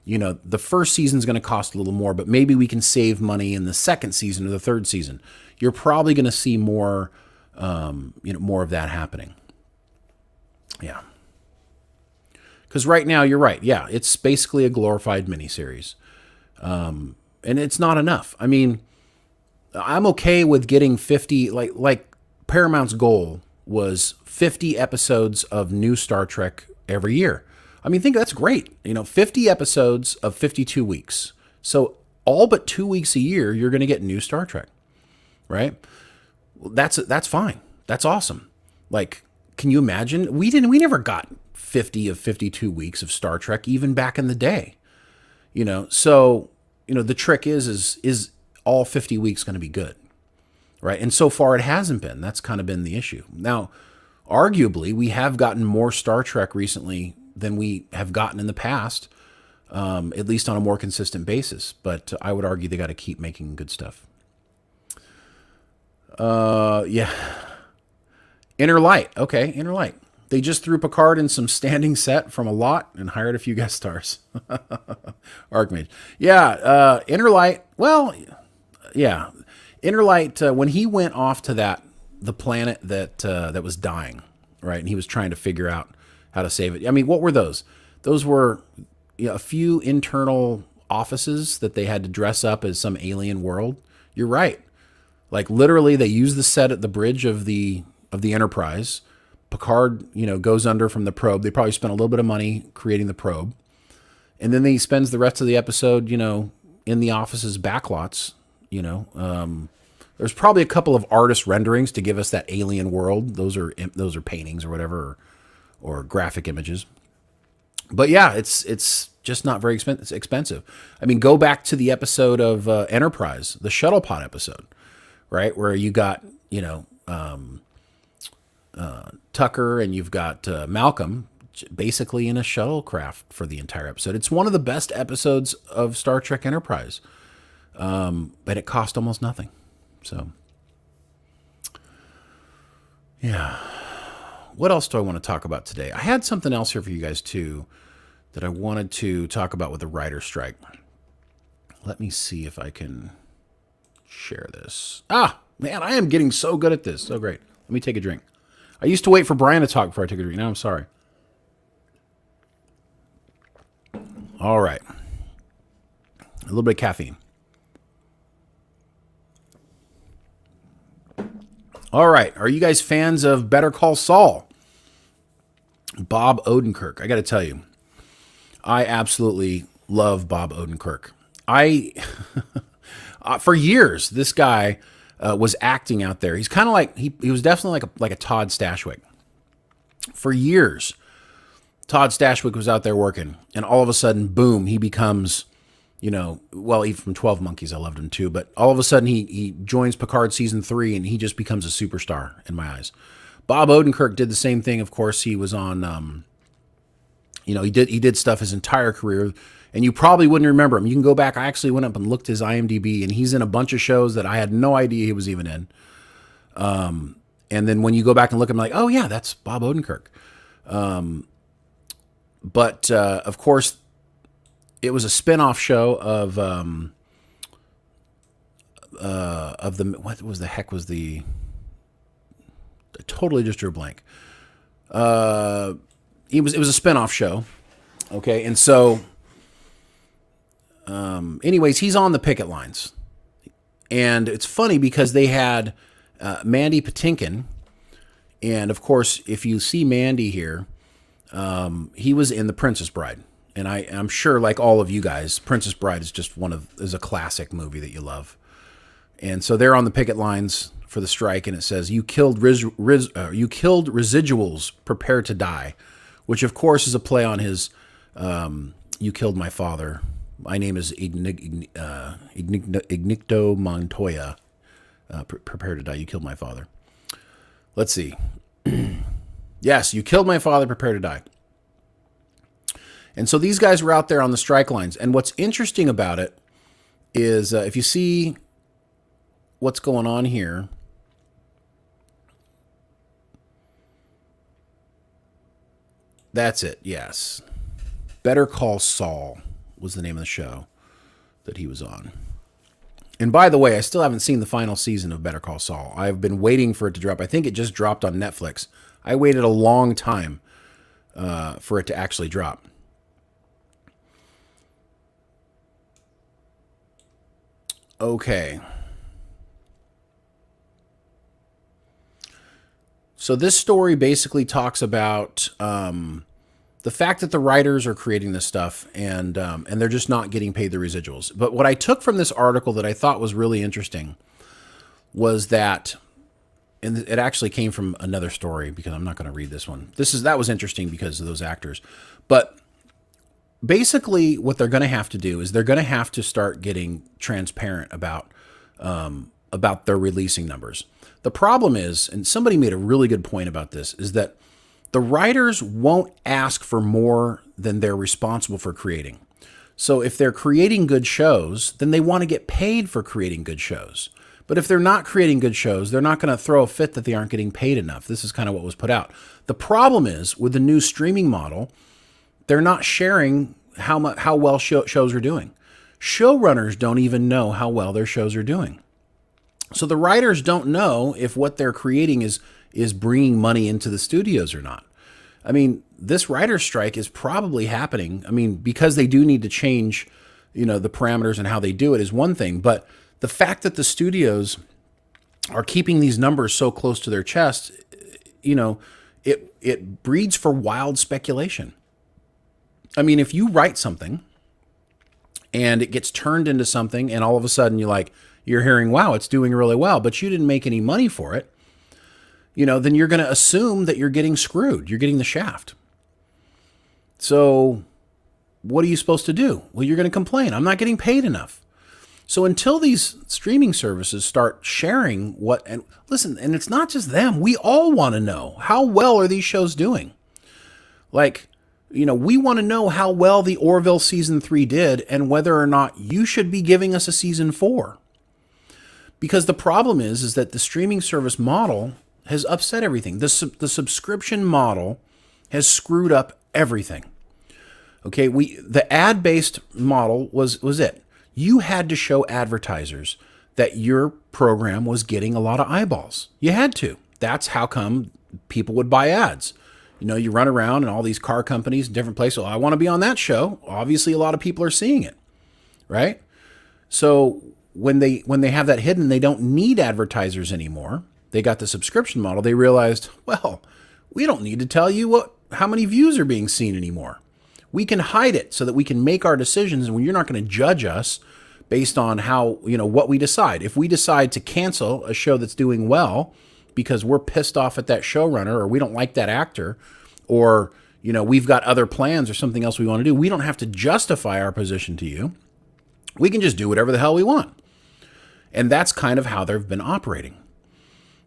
The first season's going to cost a little more, but maybe we can save money in the second season or the third season. You're probably going to see more, more of that happening. Yeah. Because right now, you're right. Yeah, it's basically a glorified miniseries. And it's not enough. I mean, I'm okay with getting 50, like Paramount's goal was 50 episodes of new Star Trek every year. I mean, that's great. 50 episodes of 52 weeks. So all but 2 weeks a year, you're going to get new Star Trek, right? Well, that's fine. That's awesome. Like, can you imagine? We never got 50 of 52 weeks of Star Trek even back in the day. So, the trick is all 50 weeks going to be good, right? And so far it hasn't been. That's kind of been the issue. Now, arguably, we have gotten more Star Trek recently than we have gotten in the past, at least on a more consistent basis. But I would argue they got to keep making good stuff. Yeah. Inner Light. Okay, Inner Light. They just threw Picard in some standing set from a lot and hired a few guest stars. Archmage. Yeah, Inner Light. Well, yeah. Inner Light, when he went off to the planet that was dying, right? And he was trying to figure out how to save it. I mean, what were those? Those were a few internal offices that they had to dress up as some alien world. You're right. Like literally, they use the set at the bridge of the Enterprise. Picard, goes under from the probe. They probably spent a little bit of money creating the probe, and then he spends the rest of the episode, in the office's backlots. There's probably a couple of artist renderings to give us that alien world. Those are paintings or whatever, or graphic images. But yeah, it's just not very expensive. I mean, go back to the episode of Enterprise, the shuttle pod episode, right, where you got Tucker and you've got Malcolm basically in a shuttlecraft for the entire episode. It's one of the best episodes of Star Trek Enterprise, but it cost almost nothing. So, yeah. What else do I want to talk about today? I had something else here for you guys, too, that I wanted to talk about with the writer's strike. Let me see if I can share this. Ah, man, I am getting so good at this. So great. Let me take a drink. I used to wait for Brian to talk before I took a drink. Now I'm sorry. All right. A little bit of caffeine. All right. Are you guys fans of Better Call Saul? Bob Odenkirk. I got to tell you, I absolutely love Bob Odenkirk. For years, this guy was acting out there. He's kind of like, he was definitely like a Todd Stashwick. For years, Todd Stashwick was out there working, and all of a sudden, boom, he becomes, even from 12 Monkeys, I loved him too, but all of a sudden he joins Picard season 3 and he just becomes a superstar in my eyes. Bob Odenkirk did the same thing. Of course, he was on, he did stuff his entire career, and you probably wouldn't remember him. You can go back. I actually went up and looked his IMDb, and he's in a bunch of shows that I had no idea he was even in. And then when you go back and look, I'm like, oh yeah, that's Bob Odenkirk. But of course, it was a spin-off show of the, what was the heck was the, I totally just drew a blank. It was a spin-off show. Okay. And so, anyways, he's on the picket lines, and it's funny because they had, Mandy Patinkin. And of course, if you see Mandy here, he was in The Princess Bride. And I'm sure, like all of you guys, Princess Bride is just is a classic movie that you love. And so they're on the picket lines for the strike, and it says, you killed residuals, prepare to die, which of course is a play on his, you killed my father. My name is Ignicto Montoya. Prepare to die. You killed my father. Let's see. Yes, you killed my father. Prepare to die. And so these guys were out there on the strike lines. And what's interesting about it is if you see what's going on here, that's it. Yes. Better Call Saul was the name of the show that he was on. And by the way, I still haven't seen the final season of Better Call Saul. I've been waiting for it to drop. I think it just dropped on Netflix. I waited a long time for it to actually drop. Okay. So this story basically talks about the fact that the writers are creating this stuff, and they're just not getting paid the residuals. But what I took from this article that I thought was really interesting was that, and it actually came from another story, because I'm not going to read this one. That was interesting because of those actors. But basically what they're going to have to do is they're going to have to start getting transparent about their releasing numbers. The problem is, and somebody made a really good point about this, is that the writers won't ask for more than they're responsible for creating. So if they're creating good shows, then they want to get paid for creating good shows. But if they're not creating good shows, they're not going to throw a fit that they aren't getting paid enough. This is kind of what was put out. The problem is, with the new streaming model, they're not sharing how well shows are doing. Showrunners don't even know how well their shows are doing. So the writers don't know if what they're creating is is bringing money into the studios or not. I mean, this writer's strike is probably happening. I mean, because they do need to change, the parameters and how they do it is one thing. But the fact that the studios are keeping these numbers so close to their chest, it breeds for wild speculation. I mean, if you write something and it gets turned into something and all of a sudden you're hearing, wow, it's doing really well, but you didn't make any money for it, then you're going to assume that you're getting screwed. You're getting the shaft. So what are you supposed to do? Well, you're going to complain. I'm not getting paid enough. So until these streaming services start sharing and listen, and it's not just them, we all want to know, how well are these shows doing? We want to know how well the Orville season 3 did and whether or not you should be giving us a season 4. Because the problem is that the streaming service model has upset everything. The subscription model has screwed up everything. Okay, the ad-based model was it. You had to show advertisers that your program was getting a lot of eyeballs. You had to. That's how come people would buy ads. You run around and all these car companies, different places. I want to be on that show. Obviously, a lot of people are seeing it, right? So when they have that hidden, they don't need advertisers anymore. They got the subscription model. They realized, well, we don't need to tell you how many views are being seen anymore. We can hide it so that we can make our decisions, and you're not going to judge us based on how, what we decide. If we decide to cancel a show that's doing well because we're pissed off at that showrunner, or we don't like that actor, or, we've got other plans or something else we want to do, we don't have to justify our position to you. We can just do whatever the hell we want. And that's kind of how they've been operating.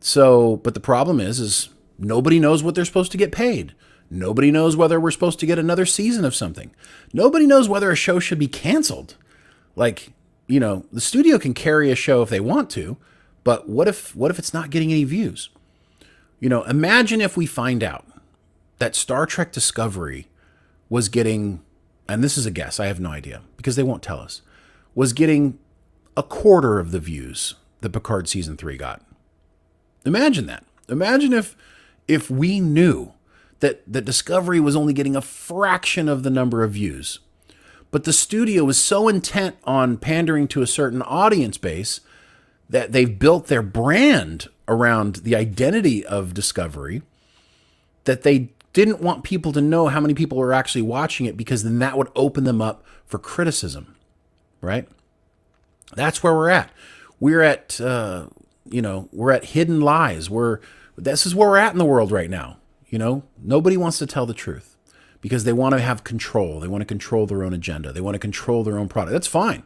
So, but the problem is nobody knows what they're supposed to get paid. Nobody knows whether we're supposed to get another season of something. Nobody knows whether a show should be canceled. The studio can carry a show if they want to, but what if it's not getting any views? Imagine if we find out that Star Trek Discovery was getting, and this is a guess, I have no idea, because they won't tell us, was getting a quarter of the views that Picard season 3 got. Imagine that. Imagine if we knew that Discovery was only getting a fraction of the number of views, but the studio was so intent on pandering to a certain audience base that they've built their brand around the identity of Discovery, that they didn't want people to know how many people were actually watching it, because then that would open them up for criticism, right? That's where we're at. We're at, we're at hidden lies. This is where we're at in the world right now. Nobody wants to tell the truth because they want to have control. They want to control their own agenda. They want to control their own product. That's fine.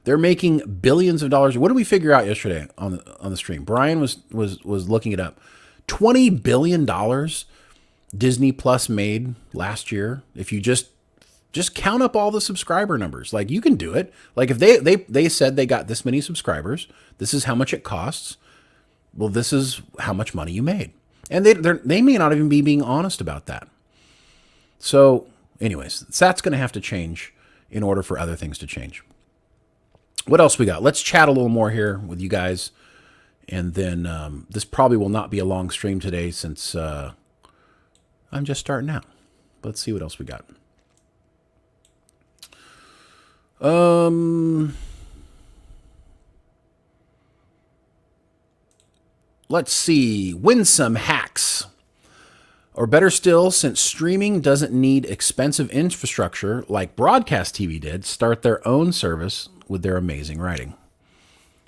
They're making billions of dollars. What did we figure out yesterday on the stream? Brian was looking it up. $20 billion Disney Plus made last year. If you just count up all the subscriber numbers, you can do it. If they said they got this many subscribers, this is how much it costs. Well, this is how much money you made. And they may not even be being honest about that. So anyways, that's going to have to change in order for other things to change. What else we got? Let's chat a little more here with you guys. And then this probably will not be a long stream today since I'm just starting out. Let's see what else we got. Let's see. Winsome hacks. Or better still, since streaming doesn't need expensive infrastructure like broadcast TV did, start their own service with their amazing writing.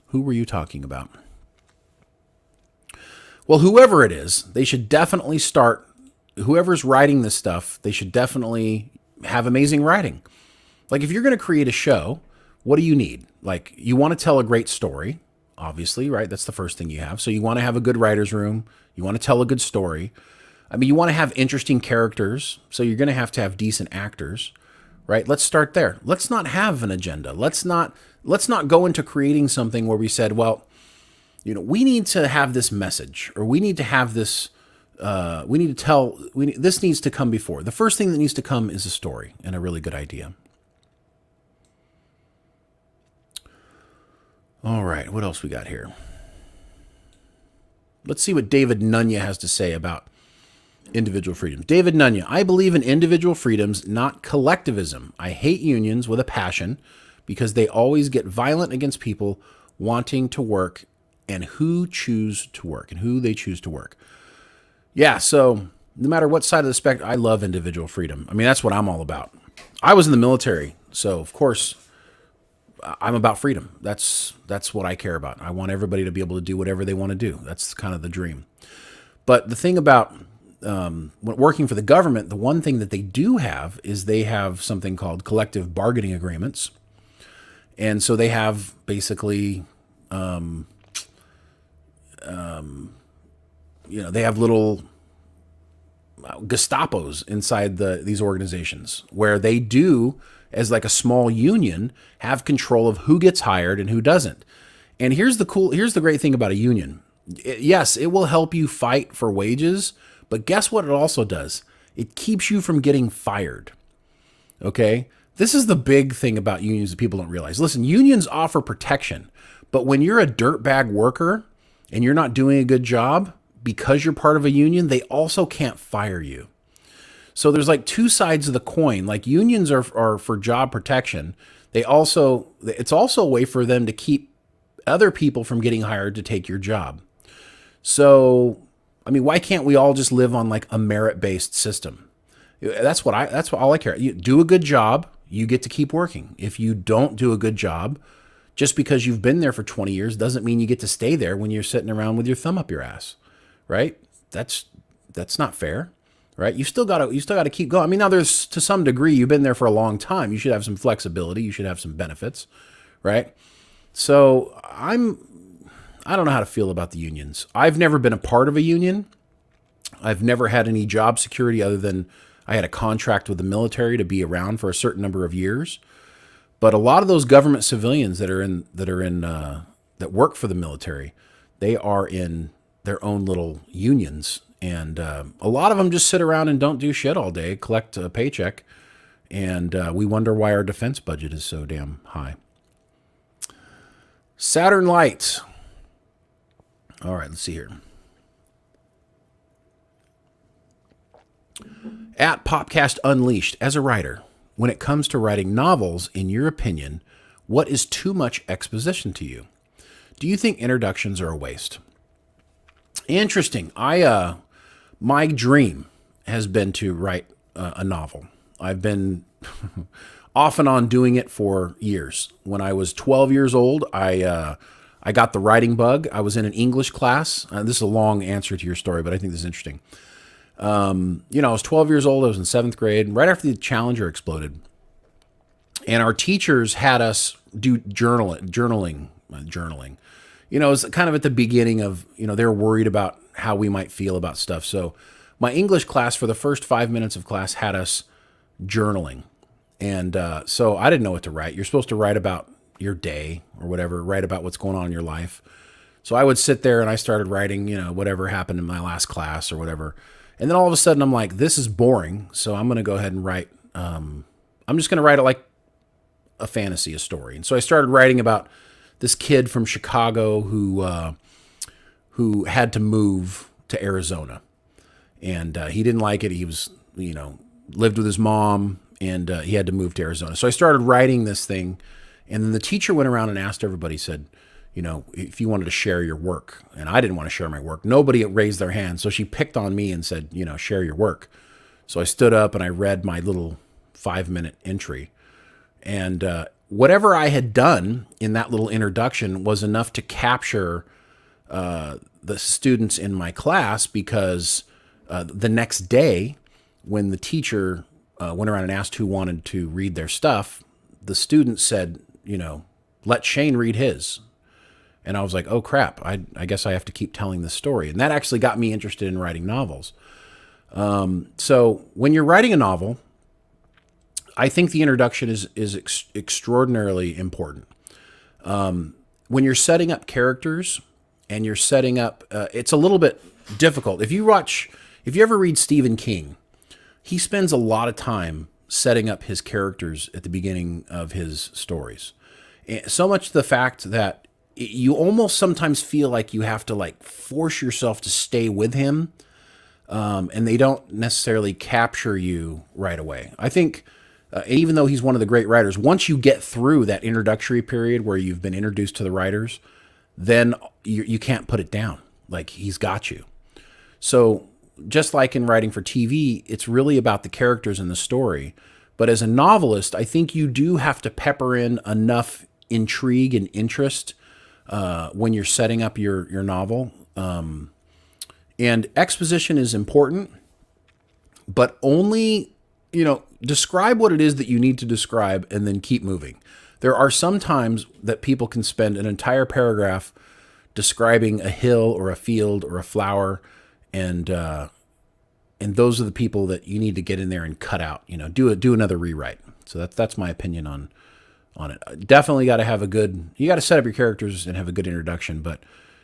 Who were you talking about? Well, whoever it is, they should definitely start. Whoever's writing this stuff, they should definitely have amazing writing. If you're going to create a show, what do you need? You want to tell a great story, obviously, right? That's the first thing you have. So you want to have a good writer's room. You want to tell a good story. You want to have interesting characters. So you're going to have decent actors, right? Let's start there. Let's not have an agenda. Let's not go into creating something where we said, well, we need to have this message, or we need to have this, this needs to come before. The first thing that needs to come is a story and a really good idea. All right, what else we got here? Let's see what David Nunya has to say about individual freedoms. David Nunya, I believe in individual freedoms, not collectivism. I hate unions with a passion because they always get violent against people wanting to work and who they choose to work. Yeah, so no matter what side of the spectrum, I love individual freedom. I mean, that's what I'm all about. I was in the military, so of course I'm about freedom. That's what I care about. I want everybody to be able to do whatever they want to do. That's kind of the dream. But the thing about when working for the government, the one thing that they do have is they have something called collective bargaining agreements. And so they have basically, they have little Gestapos inside these organizations where they do, as like a small union, have control of who gets hired and who doesn't. And here's the great thing about a union. Yes, it will help you fight for wages, but guess what it also does? It keeps you from getting fired. Okay? This is the big thing about unions that people don't realize. Listen, unions offer protection, but when you're a dirtbag worker and you're not doing a good job because you're part of a union, they also can't fire you. So there's like two sides of the coin. Like unions are for job protection. It's also a way for them to keep other people from getting hired to take your job. So, I mean, why can't we all just live on like a merit-based system? That's all I care. You do a good job, you get to keep working. If you don't do a good job, just because you've been there for 20 years doesn't mean you get to stay there when you're sitting around with your thumb up your ass, right? That's not fair, right? You still got to keep going. I mean, now there's, to some degree, you've been there for a long time. You should have some flexibility. You should have some benefits, right? So I don't know how to feel about the unions. I've never been a part of a union. I've never had any job security other than I had a contract with the military to be around for a certain number of years. But a lot of those government civilians that work for the military, they are in their own little unions, and a lot of them just sit around and don't do shit all day, collect a paycheck, and we wonder why our defense budget is so damn high. Saturn Lights. All right, let's see here. At Popcast Unleashed, as a writer, when it comes to writing novels, in your opinion, what is too much exposition to you? Do you think introductions are a waste? Interesting. My dream has been to write a novel. I've been off and on doing it for years. When I was 12 years old, I got the writing bug. I was in an English class. This is a long answer to your story, but I think this is interesting. I was 12 years old. I was in 7th grade, right after the Challenger exploded. And our teachers had us do journaling. It was kind of at the beginning of, they were worried about how we might feel about stuff. So my English class, for the first 5 minutes of class, had us journaling. And so I didn't know what to write. You're supposed to write about your day or whatever, write about what's going on in your life. So I would sit there and I started writing, whatever happened in my last class or whatever. And then all of a sudden I'm like, this is boring. So I'm going to go ahead and write, I'm just going to write it like a fantasy, a story. And so I started writing about this kid from Chicago who had to move to Arizona. And he didn't like it. He was, lived with his mom, and he had to move to Arizona. So I started writing this thing. And then the teacher went around and asked everybody, said, if you wanted to share your work. And I didn't want to share my work. Nobody raised their hand. So she picked on me and said, share your work. So I stood up and I read my little 5-minute entry. And whatever I had done in that little introduction was enough to capture the students in my class, because the next day when the teacher went around and asked who wanted to read their stuff, the students said, let Shane read his. And I was like, oh crap, I guess I have to keep telling this story. And that actually got me interested in writing novels. So when you're writing a novel, I think the introduction is extraordinarily important. When you're setting up characters and you're setting up, it's a little bit difficult. If you ever read Stephen King, he spends a lot of time setting up his characters at the beginning of his stories. So much the fact that you almost sometimes feel like you have to like force yourself to stay with him. And they don't necessarily capture you right away. I think even though he's one of the great writers, once you get through that introductory period where you've been introduced to the writers, then you can't put it down. Like, he's got you. So just like in writing for TV, it's really about the characters and the story. But as a novelist, I think you do have to pepper in enough intrigue and interest when you're setting up your novel. And exposition is important, but only, describe what it is that you need to describe and then keep moving. There are some times that people can spend an entire paragraph describing a hill or a field or a flower, and those are the people that you need to get in there and cut out. Do another rewrite. So that's my opinion on it. Definitely got to have you got to set up your characters and have a good introduction, but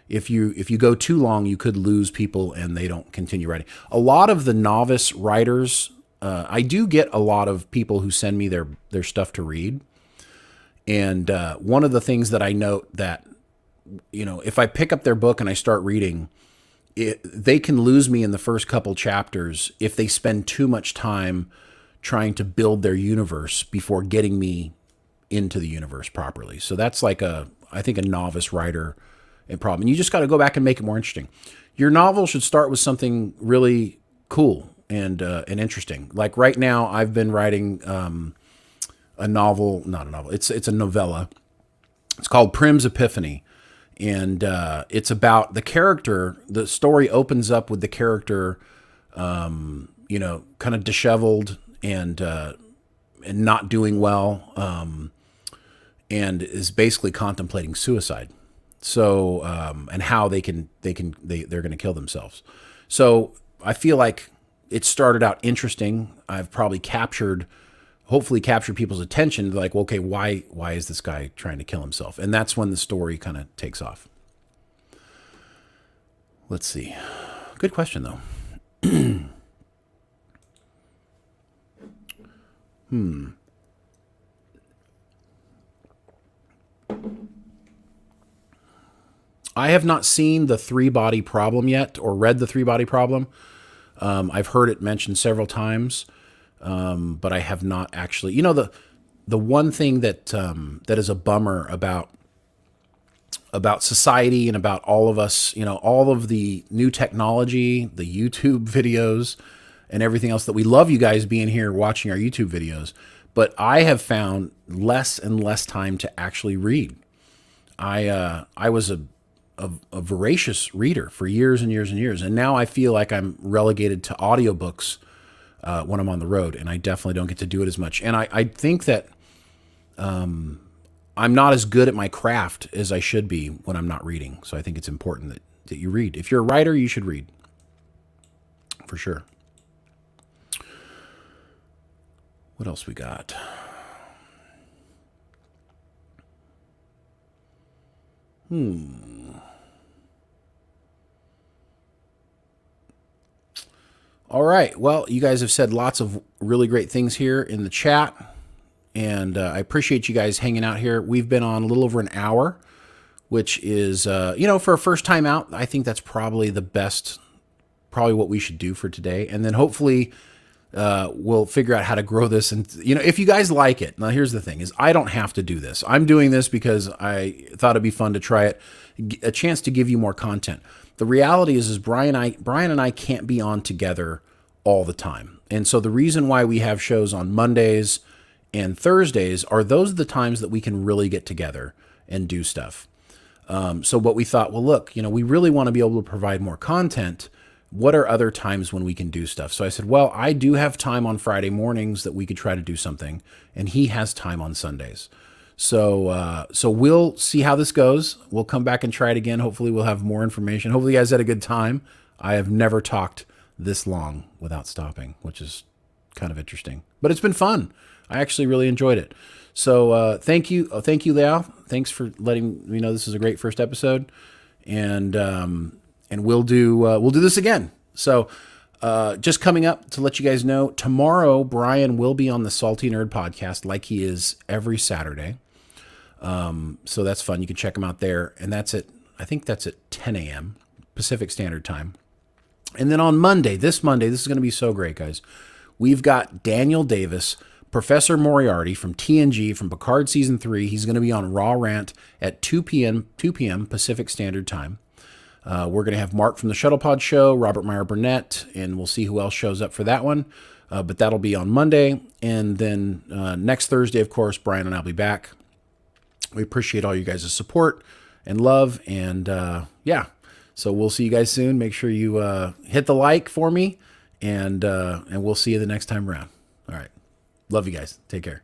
if you go too long, you could lose people and they don't continue writing. A lot of the novice writers, I do get a lot of people who send me their stuff to read. And one of the things that I note that, if I pick up their book and I start reading, they can lose me in the first couple chapters if they spend too much time trying to build their universe before getting me into the universe properly. So that's like I think a novice writer problem. And you just got to go back and make it more interesting. Your novel should start with something really cool and interesting. Like right now, I've been writing a novel, not a novel. It's a novella. It's called Prim's Epiphany, and it's about the character. The story opens up with the character, kind of disheveled and not doing well, and is basically contemplating suicide. So, and how they're going to kill themselves. So I feel like it started out interesting. I've probably hopefully captured people's attention. Like, well, okay, why is this guy trying to kill himself? And that's when the story kind of takes off. Let's see. Good question though. I have not seen the 3-body problem yet, or read the 3-body problem. I've heard it mentioned several times, but I have not actually. The one thing that is a bummer about society and about all of us, all of the new technology, the YouTube videos, and everything else that we love you guys being here watching our YouTube videos, but I have found less and less time to actually read. I was a voracious reader for years and years and years. And now I feel like I'm relegated to audiobooks when I'm on the road, and I definitely don't get to do it as much. And I think that I'm not as good at my craft as I should be when I'm not reading. So I think it's important that you read. If you're a writer, you should read. For sure. What else we got? All right. Well, you guys have said lots of really great things here in the chat, and I appreciate you guys hanging out here. We've been on a little over an hour, which is, for a first time out, I think that's probably probably what we should do for today. And then hopefully we'll figure out how to grow this. And, if you guys like it, now here's the thing is I don't have to do this. I'm doing this because I thought it'd be fun to try it, a chance to give you more content. The reality is Brian and I can't be on together all the time. And so the reason why we have shows on Mondays and Thursdays are those are the times that we can really get together and do stuff. So what we thought, well, look, we really want to be able to provide more content. What are other times when we can do stuff? So I said, well, I do have time on Friday mornings that we could try to do something. And he has time on Sundays. So we'll see how this goes. We'll come back and try it again. Hopefully we'll have more information. Hopefully you guys had a good time. I have never talked this long without stopping, which is kind of interesting, but it's been fun. I actually really enjoyed it. So thank you. Thank you, Liao. Thanks for letting me know this is a great first episode. And we'll do this again. So just coming up to let you guys know, tomorrow Brian will be on the Salty Nerd podcast like he is every Saturday. So that's fun. You can check them out there. And I think that's at 10 a.m. Pacific Standard Time. And then on Monday, this is going to be so great, guys. We've got Daniel Davis, Professor Moriarty from TNG, from Picard Season 3. He's going to be on Raw Rant at 2 p.m. Pacific Standard Time. We're going to have Mark from the Shuttlepod Show, Robert Meyer Burnett, and we'll see who else shows up for that one. But that'll be on Monday. And then next Thursday, of course, Brian and I'll be back. We appreciate all you guys' support and love. And yeah, so we'll see you guys soon. Make sure you hit the like for me, and we'll see you the next time around. All right. Love you guys. Take care.